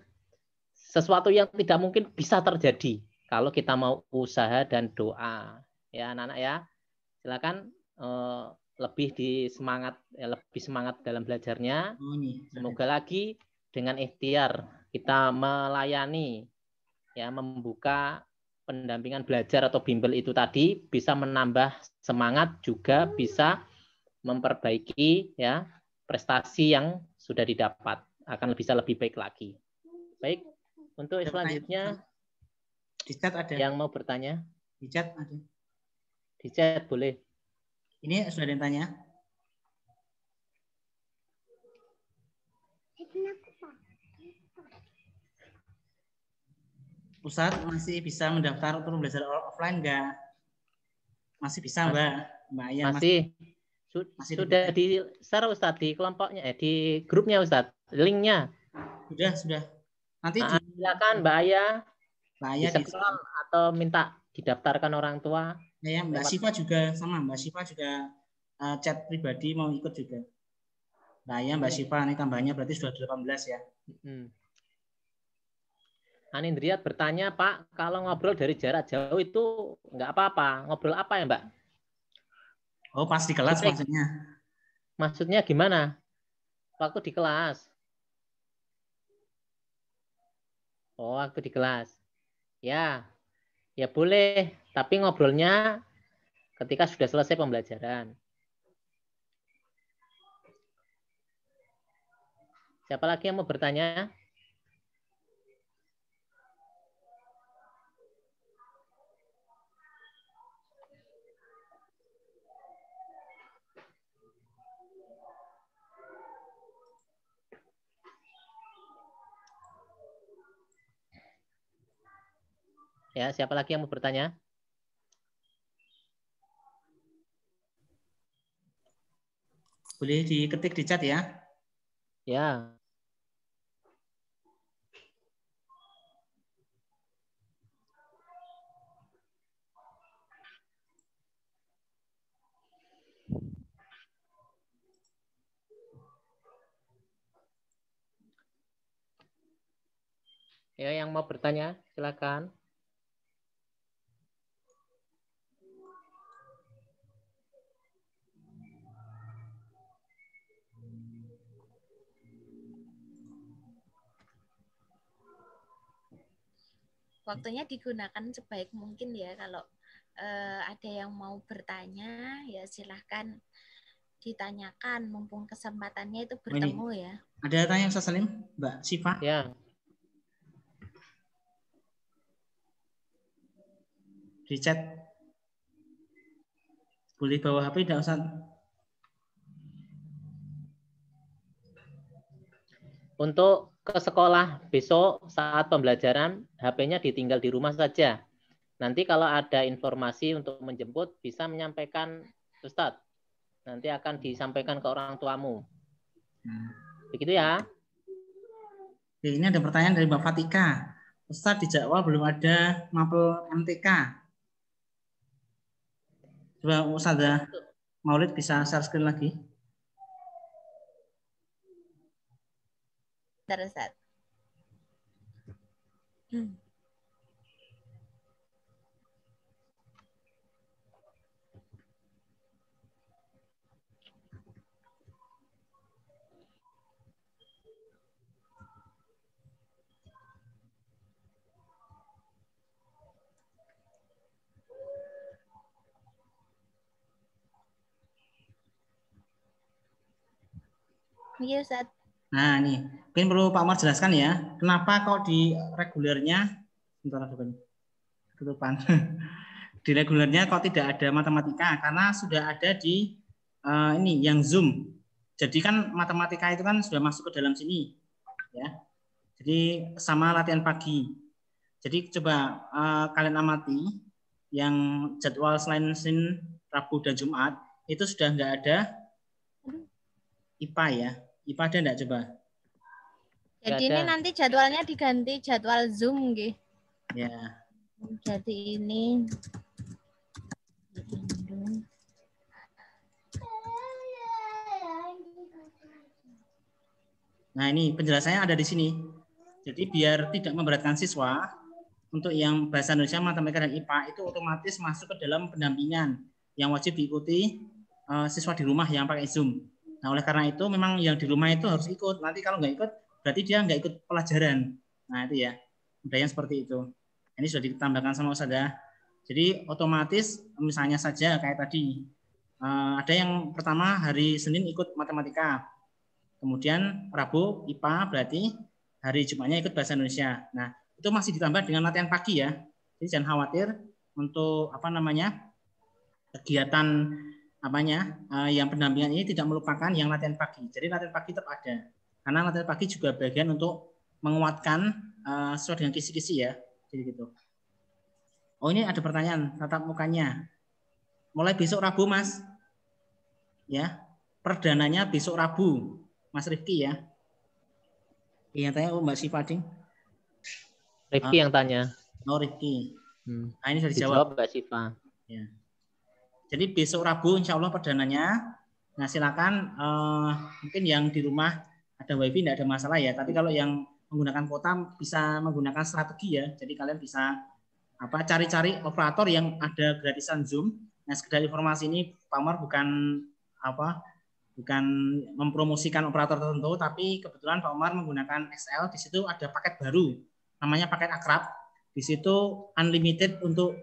sesuatu yang tidak mungkin bisa terjadi kalau kita mau usaha dan doa. Ya anak-anak ya, silakan lebih semangat dalam belajarnya. Semoga lagi dengan ikhtiar kita melayani ya membuka pendampingan belajar atau bimbel itu tadi bisa menambah semangat, juga bisa memperbaiki ya prestasi yang sudah didapat, akan bisa lebih baik lagi. Baik, untuk selanjutnya di chat ada yang mau bertanya? Di chat ada. Di chat boleh. Ini sudah ada yang tanya? Ustadz masih bisa mendaftar untuk belajar offline enggak? Masih bisa, Mbak Aya. Masih sudah di share Ustadz di kelompoknya, di grupnya Ustadz, linknya. Sudah. Nanti silakan Mbak Aya. Mbak Aya di-scroll atau minta didaftarkan orang tua. Ya, Mbak Siva juga sama. Mbak Siva juga chat pribadi mau ikut juga. Mbak Aya, Mbak Siva, ini tambahnya berarti sudah 18 ya. Anindriat bertanya, Pak, kalau ngobrol dari jarak jauh itu nggak apa-apa. Ngobrol apa ya, Mbak? Oh, pas di kelas maksudnya. Maksudnya gimana? Waktu di kelas. Oh, waktu di kelas. Ya boleh. Tapi ngobrolnya ketika sudah selesai pembelajaran. Siapa lagi yang mau bertanya? Ya, siapa lagi yang mau bertanya? Boleh diketik di chat ya. Ya. Ya, yang mau bertanya, silakan. Waktunya digunakan sebaik mungkin ya. Kalau ada yang mau bertanya, ya silahkan ditanyakan. Mumpung kesempatannya itu bertemu ya. Ada tanya Ustaz Salim, Mbak Siva? Ya. Di chat. Boleh bawa HP tidak Ustaz? Untuk ke sekolah besok saat pembelajaran, HP-nya ditinggal di rumah saja. Nanti kalau ada informasi untuk menjemput, bisa menyampaikan Ustadz. Nanti akan disampaikan ke orang tuamu. Begitu ya. Ini ada pertanyaan dari Mbak Fatika. Ustadz, di Jawa belum ada mapel MTK. Coba Ustazah Maulid bisa share screen lagi. Ustaz. Iya, Ustaz. Nah, ini mungkin perlu Pak Umar jelaskan ya, kenapa kok di regulernya, sebentar tutupan, di regulernya kok tidak ada matematika, karena sudah ada di ini yang Zoom. Jadi kan matematika itu kan sudah masuk ke dalam sini, ya. Jadi sama latihan pagi. Jadi coba kalian amati yang jadwal selain Senin, Rabu dan Jumat itu sudah nggak ada IPA ya. IPA ada enggak coba? Jadi ini nanti jadwalnya diganti jadwal Zoom nggih. Ya. Jadi ini Nah, ini penjelasannya ada di sini. Jadi biar tidak memberatkan siswa, untuk yang bahasa Indonesia, matematika dan IPA itu otomatis masuk ke dalam pendampingan yang wajib diikuti siswa di rumah yang pakai Zoom. Nah, oleh karena itu memang yang di rumah itu harus ikut. Nanti kalau nggak ikut, berarti dia nggak ikut pelajaran. Nah, itu ya. Budaya seperti itu. Ini sudah ditambahkan sama Ustazah. Jadi otomatis misalnya saja kayak tadi, ada yang pertama hari Senin ikut matematika, kemudian Rabu IPA, berarti hari Jumatnya ikut bahasa Indonesia. Nah, itu masih ditambah dengan latihan pagi ya. Jadi jangan khawatir untuk kegiatan yang pendampingan ini tidak melupakan yang latihan pagi. Jadi latihan pagi tetap ada. Karena latihan pagi juga bagian untuk menguatkan sesuai dengan kisi-kisi ya. Jadi gitu. Oh, ini ada pertanyaan tatap mukanya. Mulai besok Rabu, Mas. Ya. Perdananya besok Rabu. Mas Rifki ya. Yang tanya Mbak Siva Ding. Rifki yang tanya. Oh, Rifki. Nah, ini sudah dijawab Mbak Siva. Ya. Jadi besok Rabu insya Allah perdananya. Nah, silakan mungkin yang di rumah ada wifi tidak ada masalah ya. Tapi kalau yang menggunakan kuota bisa menggunakan strategi ya. Jadi kalian bisa cari-cari operator yang ada gratisan Zoom. Nah, sekedar informasi ini Pak Umar bukan mempromosikan operator tertentu, tapi kebetulan Pak Umar menggunakan XL. Di situ ada paket baru, namanya paket Akrab. Di situ unlimited untuk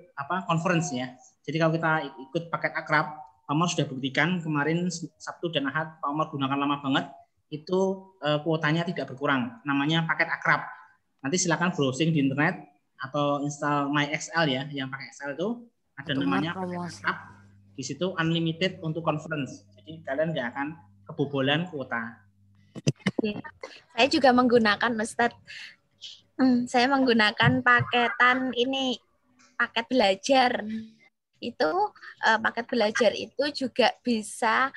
conference ya. Jadi kalau kita ikut paket Akrab, Pak Umar sudah buktikan kemarin Sabtu dan Ahad Pak Umar gunakan lama banget, itu kuotanya tidak berkurang. Namanya paket Akrab. Nanti silakan browsing di internet atau install MyXL ya, yang pakai XL itu ada namanya Akrab. Di situ unlimited untuk conference. Jadi kalian nggak akan kebobolan kuota. Saya juga menggunakan Ustadz. Saya menggunakan paketan ini, paket belajar. Itu paket belajar itu juga bisa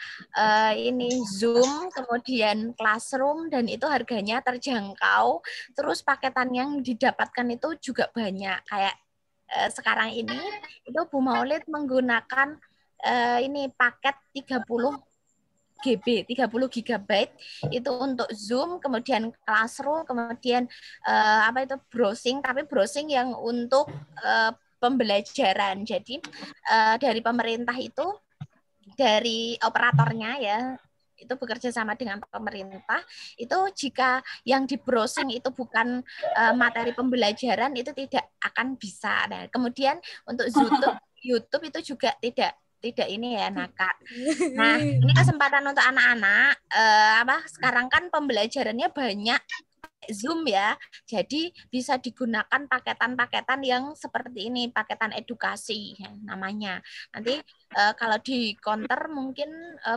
ini Zoom, kemudian Classroom, dan itu harganya terjangkau. Terus paketan yang didapatkan itu juga banyak. Kayak sekarang ini itu Bu Maulid menggunakan ini paket 30 GB itu untuk Zoom, kemudian Classroom, kemudian browsing, tapi browsing yang untuk pembelajaran. Jadi dari pemerintah itu, dari operatornya ya, itu bekerja sama dengan pemerintah, itu jika yang di browsing itu bukan materi pembelajaran itu tidak akan bisa. Nah, kemudian untuk YouTube itu juga tidak ini ya, nakal. Nah, ini kesempatan untuk anak-anak. Sekarang kan pembelajarannya banyak Zoom ya, jadi bisa digunakan paketan-paketan yang seperti ini, paketan edukasi ya, namanya. Nanti kalau di counter mungkin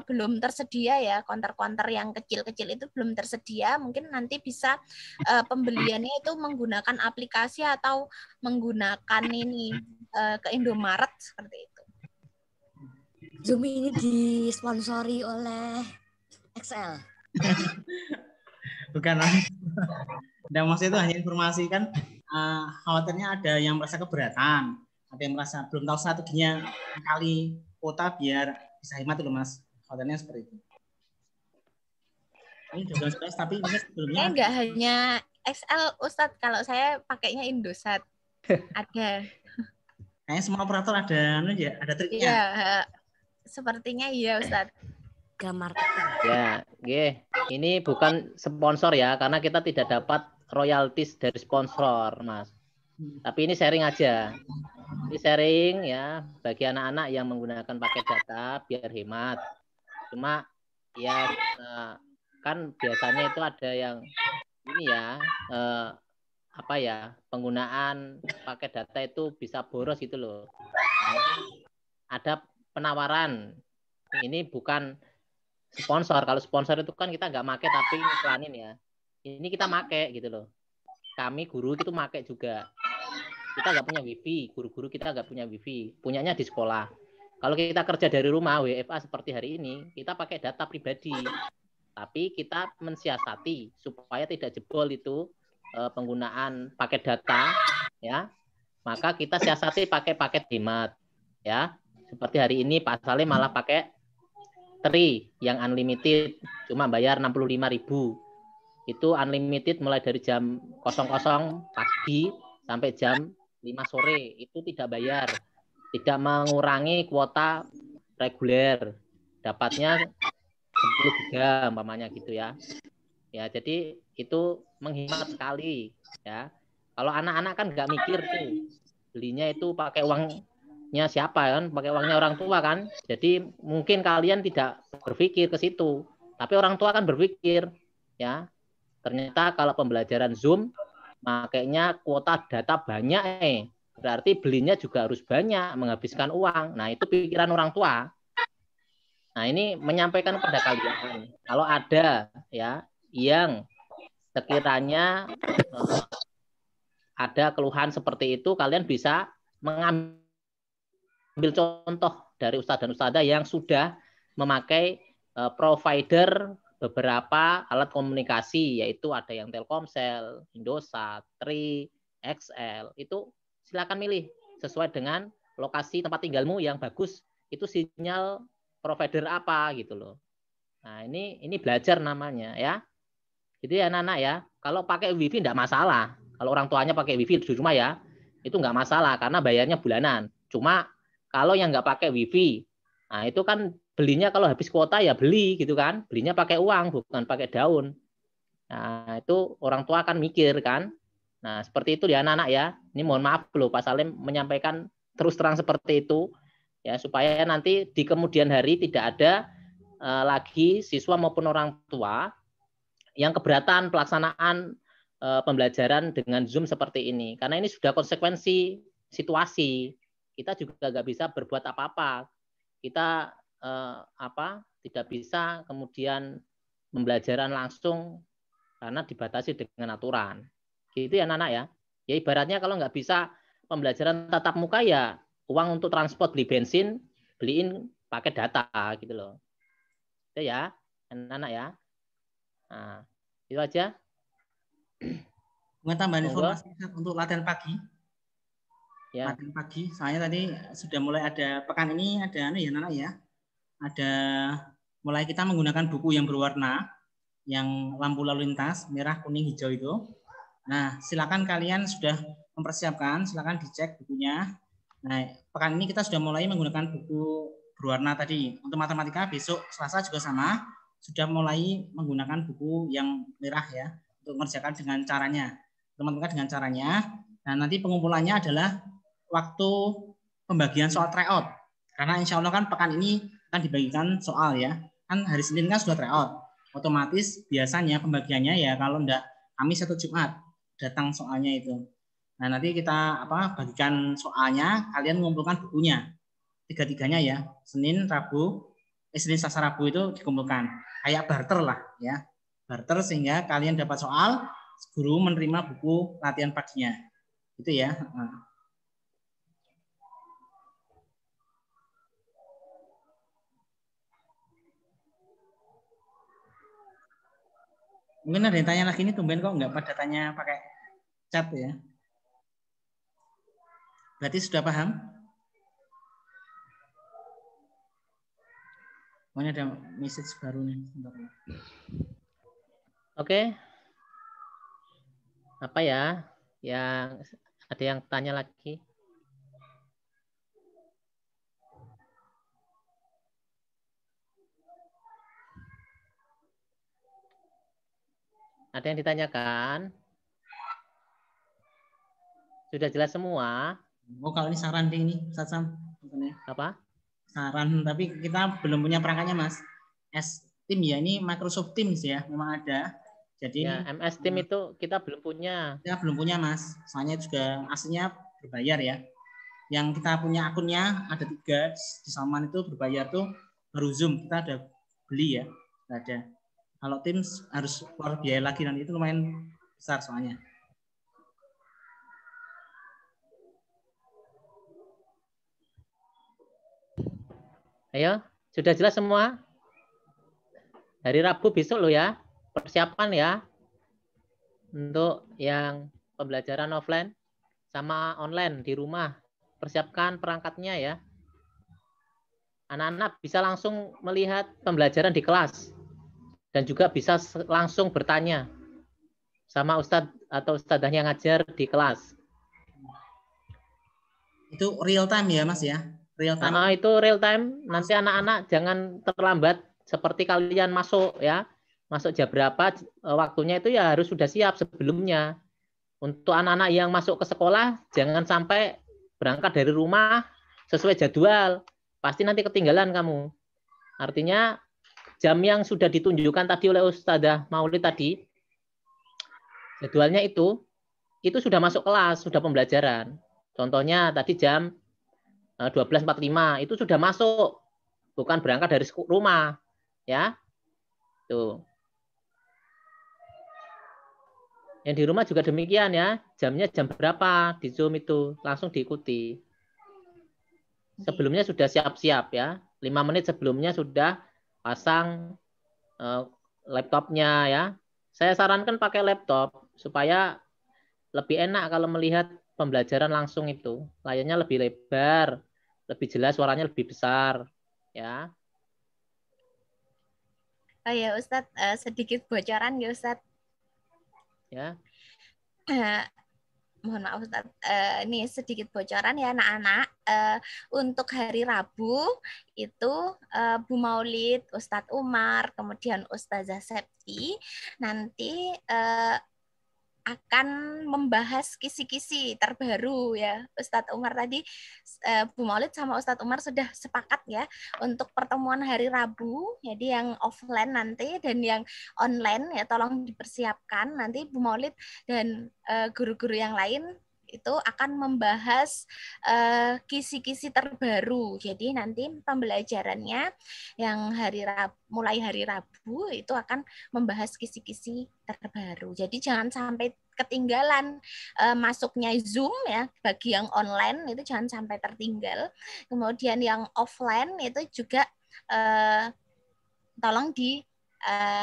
belum tersedia ya, counter-counter yang kecil-kecil itu belum tersedia, mungkin nanti bisa pembeliannya itu menggunakan aplikasi atau menggunakan ini ke Indomaret seperti itu. Zoom ini disponsori oleh XL. Bukan. Dan maksudnya itu hanya informasi kan, khawatirnya ada yang merasa keberatan, ada yang merasa belum tahu strateginya kali kuota biar bisa hemat itu Mas. Khawatirnya seperti itu. Ini 12 tapi ini sebelumnya enggak hanya XL Ustadz, kalau saya pakainya Indosat. Ada. Kayaknya semua operator ada ada triknya. Iya, sepertinya iya Ustadz. Ya, ini bukan sponsor ya, karena kita tidak dapat royaltis dari sponsor, Mas. Tapi ini sharing aja. Ini sharing ya bagi anak-anak yang menggunakan paket data biar hemat. Cuma ya kan biasanya itu ada yang ini ya penggunaan paket data itu bisa boros gitu loh. Nah, ada penawaran. Ini bukan sponsor. Kalau sponsor itu kan kita nggak make tapi iklanin ya. Ini kita make gitu loh. Kami guru itu make juga. Kita nggak punya wifi, guru-guru kita nggak punya wifi. Punyanya di sekolah. Kalau kita kerja dari rumah, WFA seperti hari ini, kita pakai data pribadi. Tapi kita mensiasati supaya tidak jebol itu penggunaan paket data, ya. Maka kita siasati pakai paket hemat, ya. Seperti hari ini Pak Salim malah pakai Tri yang unlimited, cuma bayar 65.000. Itu unlimited mulai dari jam 00 pagi sampai jam 5 sore. Itu tidak bayar. Tidak mengurangi kuota reguler. Dapatnya 10 giga umpamanya gitu ya. Ya, jadi itu menghemat sekali ya. Kalau anak-anak kan nggak mikir tuh, belinya itu pakai uangnya siapa kan, pakai uangnya orang tua kan. Jadi mungkin kalian tidak berpikir ke situ, tapi orang tua kan berpikir, ya. Ternyata kalau pembelajaran Zoom, makanya kuota data banyak, berarti belinya juga harus banyak, menghabiskan uang. Nah, itu pikiran orang tua. Nah, ini menyampaikan kepada kalian, kalau ada ya yang sekiranya ada keluhan seperti itu, kalian bisa mengambil contoh dari ustadz dan ustadzah yang sudah memakai provider beberapa alat komunikasi, yaitu ada yang Telkomsel, Indosat, Tri, XL. Itu silakan milih sesuai dengan lokasi tempat tinggalmu yang bagus, itu sinyal provider apa gitu loh. Nah, ini belajar namanya ya. Itu ya anak-anak ya. Kalau pakai WiFi enggak masalah. Kalau orang tuanya pakai WiFi di rumah ya, itu enggak masalah karena bayarnya bulanan. Cuma kalau yang enggak pakai WiFi, nah itu kan belinya kalau habis kuota ya beli gitu kan. Belinya pakai uang bukan pakai daun. Nah, itu orang tua akan mikir kan. Nah, seperti itu ya anak-anak ya. Ini mohon maaf loh Pak Salim menyampaikan terus terang seperti itu ya, supaya nanti di kemudian hari tidak ada lagi siswa maupun orang tua yang keberatan pelaksanaan pembelajaran dengan Zoom seperti ini. Karena ini sudah konsekuensi situasi. Kita juga nggak bisa berbuat apa-apa. Kita tidak bisa kemudian pembelajaran langsung karena dibatasi dengan aturan. Gitu ya anak-anak ya. Ya ibaratnya kalau nggak bisa pembelajaran tatap muka ya uang untuk transport, beli bensin, beliin pakai data gitu loh. Itu ya anak-anak ya. Nah, itu aja. Mau tambahan informasi untuk latihan pagi. Ya. Latihan pagi. Soalnya tadi sudah mulai ada pekan ini ada ya anak ya. Ada mulai kita menggunakan buku yang berwarna, yang lampu lalu lintas merah, kuning, hijau itu. Nah, silakan kalian sudah mempersiapkan, silakan dicek bukunya. Nah, pekan ini kita sudah mulai menggunakan buku berwarna tadi. Untuk matematika besok Selasa juga sama. Sudah mulai menggunakan buku yang merah ya untuk mengerjakan dengan caranya, teman-teman dengan caranya. Nah, nanti pengumpulannya adalah waktu pembagian soal tryout. Karena insya Allah kan pekan ini akan dibagikan soal ya. Kan hari Senin kan sudah tryout. Otomatis biasanya pembagiannya ya kalau enggak Kamis atau Jumat datang soalnya itu. Nah, nanti kita bagikan soalnya, kalian mengumpulkan bukunya. Tiga-tiganya ya. Senin, Selasa, Rabu itu dikumpulkan. Kayak barter lah ya, barter sehingga kalian dapat soal, guru menerima buku latihan paginya, itu ya. Mungkin ada yang tanya lagi ini, tumben kok nggak pada tanya pakai chat ya. Berarti sudah paham? Oh, ini ada message baru nih. Oke. Apa ya? Yang ada yang tanya lagi? Ada yang ditanyakan? Sudah jelas semua? Oh, kalau ini saran ding nih, Ustaz Sam. Apa? Saran, tapi kita belum punya perangkatnya, Mas. Team ya, ini Microsoft Teams ya, memang ada. Jadi ya, MS Team itu kita belum punya. Kita belum punya, Mas. Soalnya juga aslinya berbayar ya. Yang kita punya akunnya ada 3 di Salman itu berbayar tuh baru Zoom kita ada beli ya, nggak ada. Kalau Teams harus keluar biaya lagi, nanti itu lumayan besar soalnya. Ayo, sudah jelas semua? Hari Rabu besok loh ya, persiapan ya. Untuk yang pembelajaran offline sama online di rumah. Persiapkan perangkatnya ya. Anak-anak bisa langsung melihat pembelajaran di kelas. Dan juga bisa langsung bertanya sama ustadz atau ustadzah yang ngajar di kelas. Itu real time ya, Mas ya? Real time. Itu real time. Nanti anak-anak jangan terlambat seperti kalian masuk ya. Masuk jam berapa waktunya itu ya harus sudah siap sebelumnya. Untuk anak-anak yang masuk ke sekolah, jangan sampai berangkat dari rumah sesuai jadwal. Pasti nanti ketinggalan kamu. Artinya jam yang sudah ditunjukkan tadi oleh Ustadzah Maulid tadi, jadwalnya itu sudah masuk kelas, sudah pembelajaran. Contohnya tadi jam 12.45 itu sudah masuk, bukan berangkat dari rumah, ya. Tuh. Yang di rumah juga demikian ya, jamnya jam berapa di Zoom itu langsung diikuti. Sebelumnya sudah siap-siap ya, 5 menit sebelumnya sudah pasang laptopnya ya. Saya sarankan pakai laptop supaya lebih enak kalau melihat pembelajaran langsung itu. Layarnya lebih lebar, lebih jelas, suaranya lebih besar ya. Oh ya Ustadz, sedikit bocoran ya Ustadz. Ya. Mohon maaf Ustadz, ini sedikit bocoran ya anak-anak. Untuk hari Rabu itu Bu Maulid, Ustadz Umar, kemudian Ustazah Septi nanti akan membahas kisi-kisi terbaru ya. Ustadz Umar tadi, Bu Maulid sama Ustadz Umar sudah sepakat ya untuk pertemuan hari Rabu, jadi yang offline nanti dan yang online ya tolong dipersiapkan. Nanti Bu Maulid dan guru-guru yang lain itu akan membahas kisi-kisi terbaru. Jadi nanti pembelajarannya yang mulai hari Rabu itu akan membahas kisi-kisi terbaru. Jadi jangan sampai ketinggalan masuknya Zoom ya, bagi yang online itu jangan sampai tertinggal. Kemudian yang offline itu juga tolong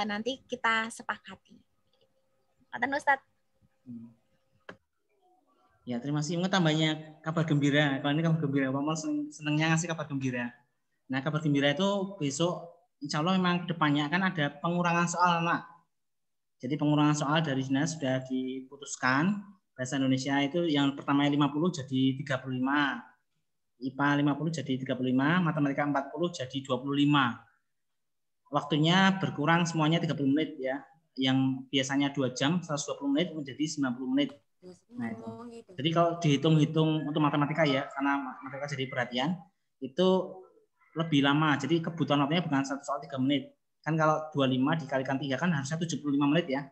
nanti kita sepakati. Ngoten Ustadz. Ya, terima kasih. Mungkin tambahnya kabar gembira. Kalau ini kabar gembira, Pak Mal senangnya ngasih kabar gembira. Nah, kabar gembira itu besok, insya Allah memang kedepannya akan ada pengurangan soal, anak. Jadi pengurangan soal dari sini sudah diputuskan. Bahasa Indonesia itu yang pertamanya 50 jadi 35. IPA 50 jadi 35, matematika 40 jadi 25. Waktunya berkurang semuanya 30 menit ya. Yang biasanya 2 jam, 120 menit menjadi 90 menit. Nah, itu. Jadi kalau dihitung-hitung untuk matematika ya, karena matematika jadi perhatian, itu lebih lama. Jadi kebutuhan waktunya bukan 1 soal 3 menit. Kan kalau 25 dikalikan 3 kan harusnya 75 menit ya.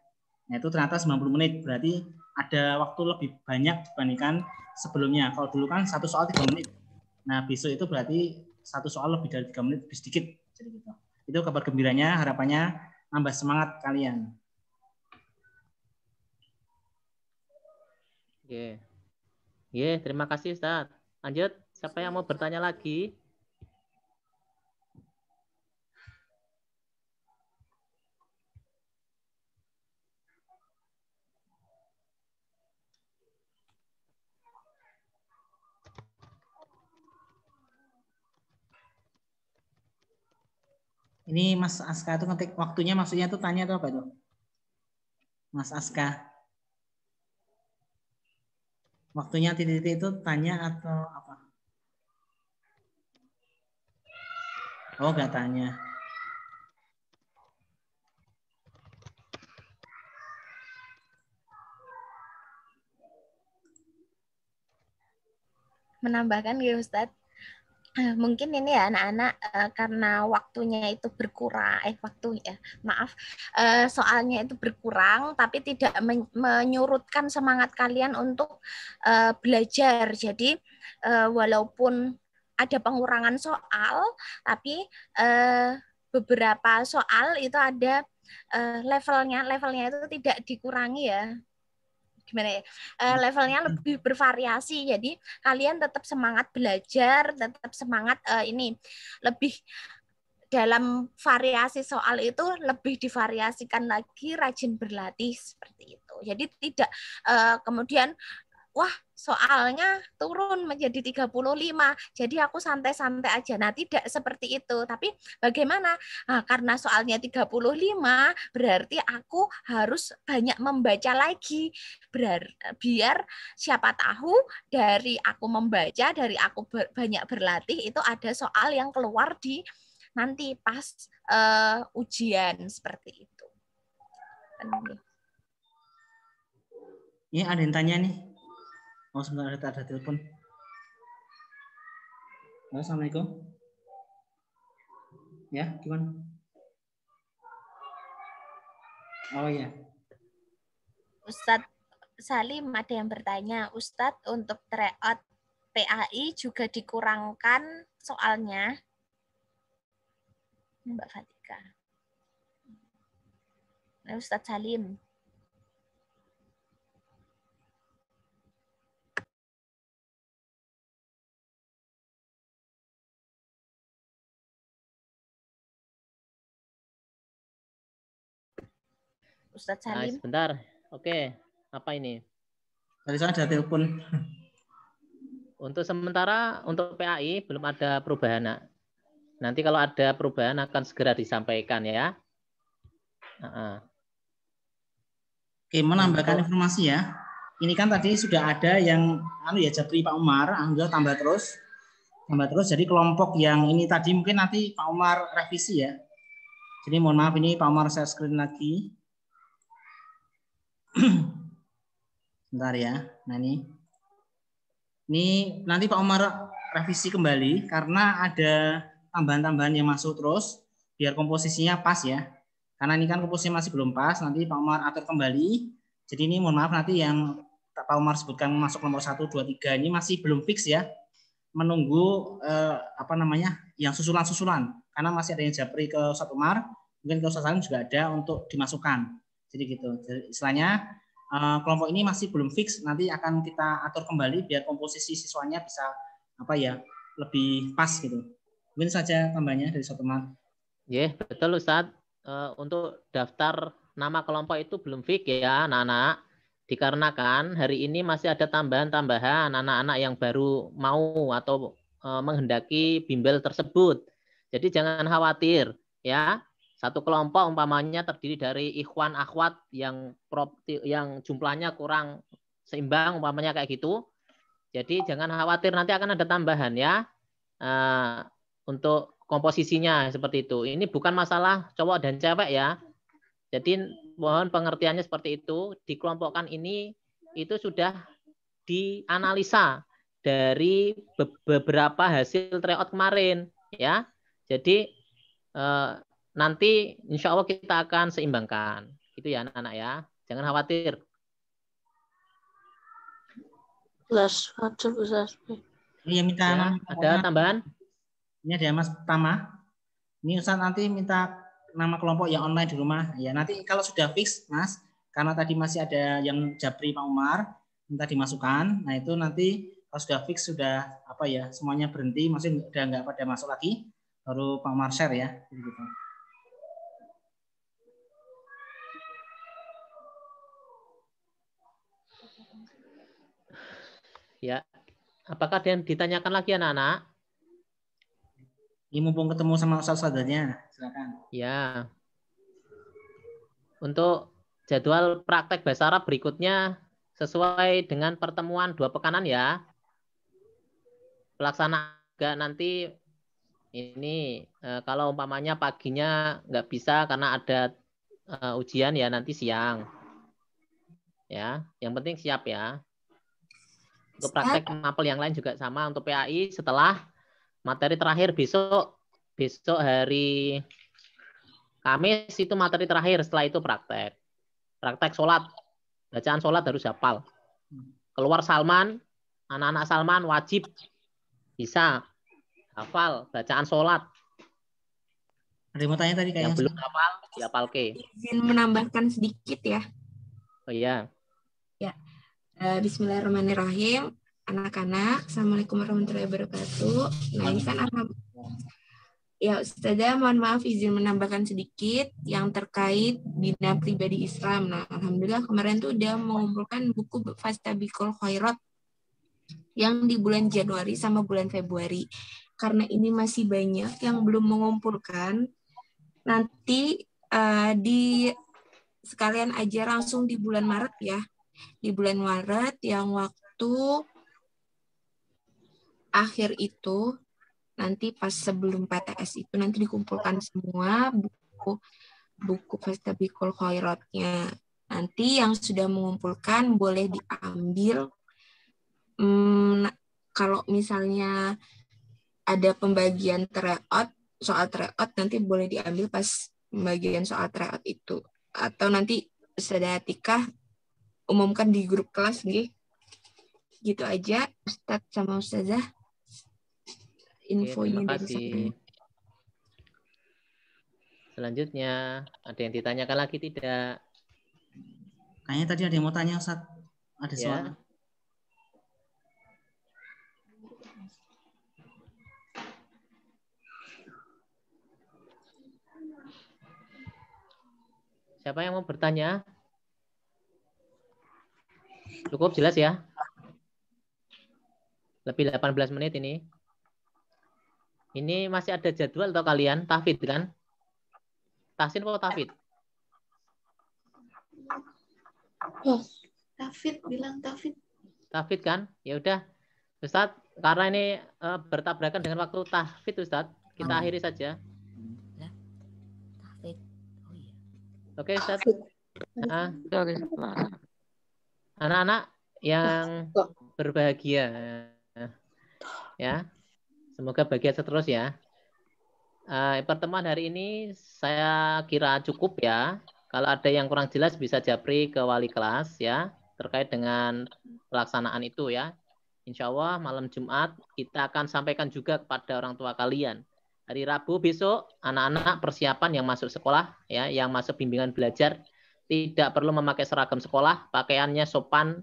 Nah, itu ternyata 90 menit. Berarti ada waktu lebih banyak dibandingkan sebelumnya. Kalau dulu kan 1 soal 3 menit. Nah, besok itu berarti 1 soal lebih dari 3 menit, lebih sedikit. Jadi gitu. Itu kabar gembiranya, harapannya nambah semangat kalian. Terima kasih Ustaz. Lanjut, siapa yang mau bertanya lagi? Ini Mas Aska itu ngetik waktunya maksudnya itu tanya atau apa itu? Mas Aska. Waktunya titik-titik itu tanya atau apa? Oh, nggak tanya. Menambahkan ya Ustadz. Mungkin ini ya anak-anak karena waktunya itu berkurang, soalnya itu berkurang, tapi tidak menyurutkan semangat kalian untuk belajar. Jadi walaupun ada pengurangan soal, tapi beberapa soal itu ada levelnya itu tidak dikurangi ya. Gimana ya, levelnya lebih bervariasi, jadi kalian tetap semangat belajar, tetap semangat lebih dalam variasi soal itu lebih divariasikan lagi, rajin berlatih seperti itu. Jadi tidak kemudian wah soalnya turun menjadi 35, jadi aku santai-santai aja. Nah, tidak seperti itu. Tapi bagaimana? Nah, karena soalnya 35, berarti aku harus banyak membaca lagi. Biar siapa tahu dari aku membaca, dari aku banyak berlatih, itu ada soal yang keluar di nanti pas ujian seperti itu. Ini ada yang tanya nih. Oh, sebentar ada telepon. Halo, Assalamualaikum. Ya, gimana? Oh ya. Ustadz Salim ada yang bertanya, Ustadz untuk tryout PAI juga dikurangkan soalnya. Mbak Fatika. Nah, Ustadz Salim. Ustadz Nah, Salim. sebentar. Oke, apa ini? Tadi saya ada telepon. Untuk sementara untuk PAI belum ada perubahan. Nak. Nanti kalau ada perubahan akan segera disampaikan ya. Oke, menambahkan informasi ya. Ini kan tadi sudah ada yang Japri Pak Umar, Angga tambah terus. Jadi kelompok yang ini tadi mungkin nanti Pak Umar revisi ya. Jadi mohon maaf ini Pak Umar saya screen lagi. Bentar ya. Nah ini nanti Pak Umar revisi kembali karena ada tambahan-tambahan yang masuk terus biar komposisinya pas ya. Karena ini kan komposisinya masih belum pas, nanti Pak Umar atur kembali. Jadi ini mohon maaf nanti yang Pak Umar sebutkan masuk nomor 1, 2, 3 ini masih belum fix ya. Menunggu yang susulan-susulan. Karena masih ada yang Japri ke Ustadz Umar, mungkin ke Ustadz Salim juga ada untuk dimasukkan. Jadi gitu. Jadi, istilahnya kelompok ini masih belum fix, nanti akan kita atur kembali biar komposisi siswanya bisa lebih pas gitu. Mungkin saja tambahnya dari Ustadz Umar. Ya, betul Ustadz. Untuk daftar nama kelompok itu belum fix ya anak-anak. Dikarenakan hari ini masih ada tambahan-tambahan anak-anak yang baru mau atau menghendaki bimbel tersebut. Jadi jangan khawatir ya. Satu kelompok umpamanya terdiri dari ikhwan akhwat yang jumlahnya kurang seimbang umpamanya kayak gitu. Jadi jangan khawatir nanti akan ada tambahan ya. Untuk komposisinya seperti itu. Ini bukan masalah cowok dan cewek ya. Jadi mohon pengertiannya seperti itu. Dikelompokkan ini itu sudah dianalisa dari beberapa hasil tryout kemarin ya. Jadi nanti insya Allah kita akan seimbangkan. Itu ya anak-anak ya. Jangan khawatir. Ini yang minta ya, ada tambahan? Ini ada Mas Tama. Ini Ustaz nanti minta nama kelompok yang online di rumah. Ya nanti kalau sudah fix Mas, karena tadi masih ada yang Japri Pak Umar, minta dimasukkan. Nah itu nanti kalau sudah fix sudah semuanya berhenti, maksudnya udah nggak pada masuk lagi, baru Pak Umar share ya. Gitu. Ya, apakah ada yang ditanyakan lagi anak-anak? Ini mumpung ketemu sama ustaz-ustaznya, silakan. Ya. Untuk jadwal praktek bahasa Arab berikutnya sesuai dengan pertemuan 2 pekanan ya. Pelaksanaan nanti ini kalau umpamanya paginya nggak bisa karena ada ujian ya nanti siang. Ya, yang penting siap ya. Untuk praktek mapel yang lain juga sama untuk PAI setelah materi terakhir besok hari Kamis itu materi terakhir, setelah itu praktek. Praktek sholat, bacaan sholat harus hafal. Keluar Salman, anak-anak Salman wajib bisa hafal bacaan sholat. Ada yang mau tanya tadi kayaknya. Yang belum hafal, dihafal ke. Izin menambahkan sedikit ya. Oh iya. Ya. Bismillahirrahmanirrahim. Anak-anak, Assalamualaikum warahmatullahi wabarakatuh. Nah ini kan ya Ustazah, mohon maaf izin menambahkan sedikit yang terkait bina pribadi Islam. Nah alhamdulillah kemarin tuh udah mengumpulkan buku Fastabiqul Khairat yang di bulan Januari sama bulan Februari. Karena ini masih banyak yang belum mengumpulkan, nanti di sekalian aja langsung di bulan Maret ya. Di bulan Maret yang waktu akhir itu nanti pas sebelum PTS itu nanti dikumpulkan semua buku Fastabiqul Khairatnya. Nanti yang sudah mengumpulkan boleh diambil. Kalau misalnya ada pembagian tryout, soal tryout nanti boleh diambil pas pembagian soal tryout itu. Atau nanti Ustazah Atikah umumkan di grup kelas, nggih. Gitu aja, Ustadz sama Ustazah. Infonya terima dari saya. kasih. Selanjutnya, ada yang ditanyakan lagi tidak? Kayaknya tadi ada yang mau tanya, Ustaz. Ada Ya. suara. Siapa yang mau bertanya? Cukup jelas ya? Lebih 18 menit ini. Ini masih ada jadwal atau kalian? Tahfidz kan? Tahsin atau tahfidz? Oh, Tafid bilang Tafid. Tahfidz kan? Ya udah. Ustadz, karena ini bertabrakan dengan waktu tahfidz, Ustadz, kita akhiri saja. Tahfidz. Oh iya. Oke, Ustadz. Anak-anak yang berbahagia, ya, semoga bahagia terus ya. Pertemuan hari ini saya kira cukup ya. Kalau ada yang kurang jelas bisa japri ke wali kelas ya terkait dengan pelaksanaan itu ya. Insya Allah malam Jumat kita akan sampaikan juga kepada orang tua kalian. Hari Rabu besok anak-anak persiapan yang masuk sekolah ya, yang masuk bimbingan belajar tidak perlu memakai seragam sekolah, pakaiannya sopan,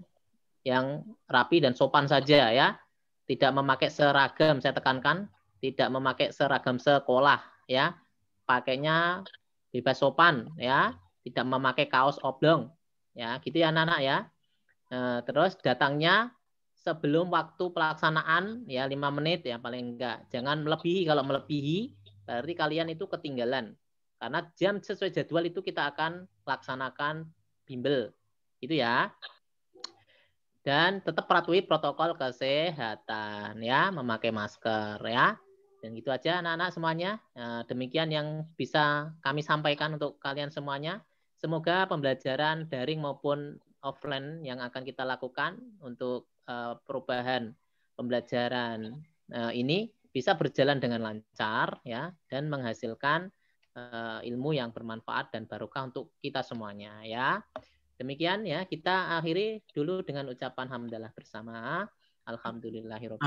yang rapi dan sopan saja ya. Tidak memakai seragam, saya tekankan, tidak memakai seragam sekolah ya. Pakainya bebas sopan ya, tidak memakai kaos oblong ya, gitu ya anak-anak ya. Terus datangnya sebelum waktu pelaksanaan ya 5 menit ya paling enggak. Jangan melebihi, kalau melebihi berarti kalian itu ketinggalan. Karena jam sesuai jadwal itu kita akan laksanakan bimbel. Gitu ya. Dan tetap patuhi protokol kesehatan ya, memakai masker ya. Dan gitu aja anak-anak semuanya. Demikian yang bisa kami sampaikan untuk kalian semuanya. Semoga pembelajaran daring maupun offline yang akan kita lakukan untuk perubahan pembelajaran ini bisa berjalan dengan lancar ya, dan menghasilkan ilmu yang bermanfaat dan barokah untuk kita semuanya ya. Demikian ya, kita akhiri dulu dengan ucapan hamdalah bersama. Alhamdulillahirabbil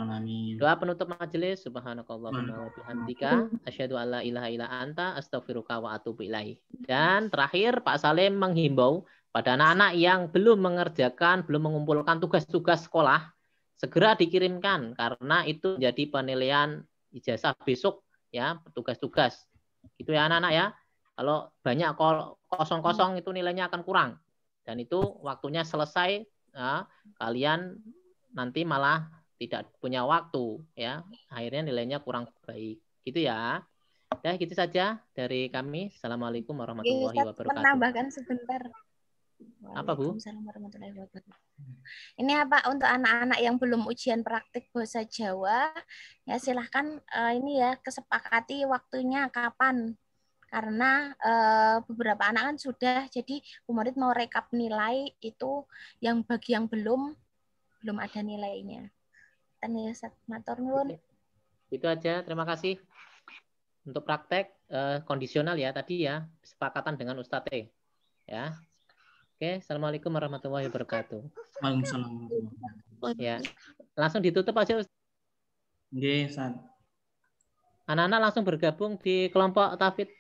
alamin. Doa penutup majelis, subhanakallahumma wa bihamdika asyhadu alla ilaha illa anta astaghfiruka wa atubu ilaih. Dan terakhir Pak Salim menghimbau pada anak-anak yang belum mengerjakan, belum mengumpulkan tugas-tugas sekolah, segera dikirimkan karena itu menjadi penilaian ijazah besok ya, tugas-tugas. Gitu ya anak-anak ya. Kalau banyak kosong-kosong itu nilainya akan kurang. Dan itu waktunya selesai, ya, kalian nanti malah tidak punya waktu ya, akhirnya nilainya kurang baik. Gitu ya. Ya, gitu saja dari kami. Assalamualaikum warahmatullahi wabarakatuh. Menambahkan sebentar. Apa Bu? Waalaikumsalam warahmatullahi wabarakatuh. Ini apa untuk anak-anak yang belum ujian praktik bahasa Jawa ya, silahkan ini ya kesepakati waktunya kapan. Karena beberapa anak kan sudah, jadi Bu Murid mau rekap nilai itu yang bagi yang belum ada nilainya. Matur nuwun. Itu aja, terima kasih. Untuk praktek kondisional ya tadi ya, kesepakatan dengan Ustadz ya. Oke, assalamualaikum warahmatullahi wabarakatuh. Waalaikumsalam. Ya, langsung ditutup aja Ustadz. Nggih, Ustaz. Anak-anak langsung bergabung di kelompok tahfidz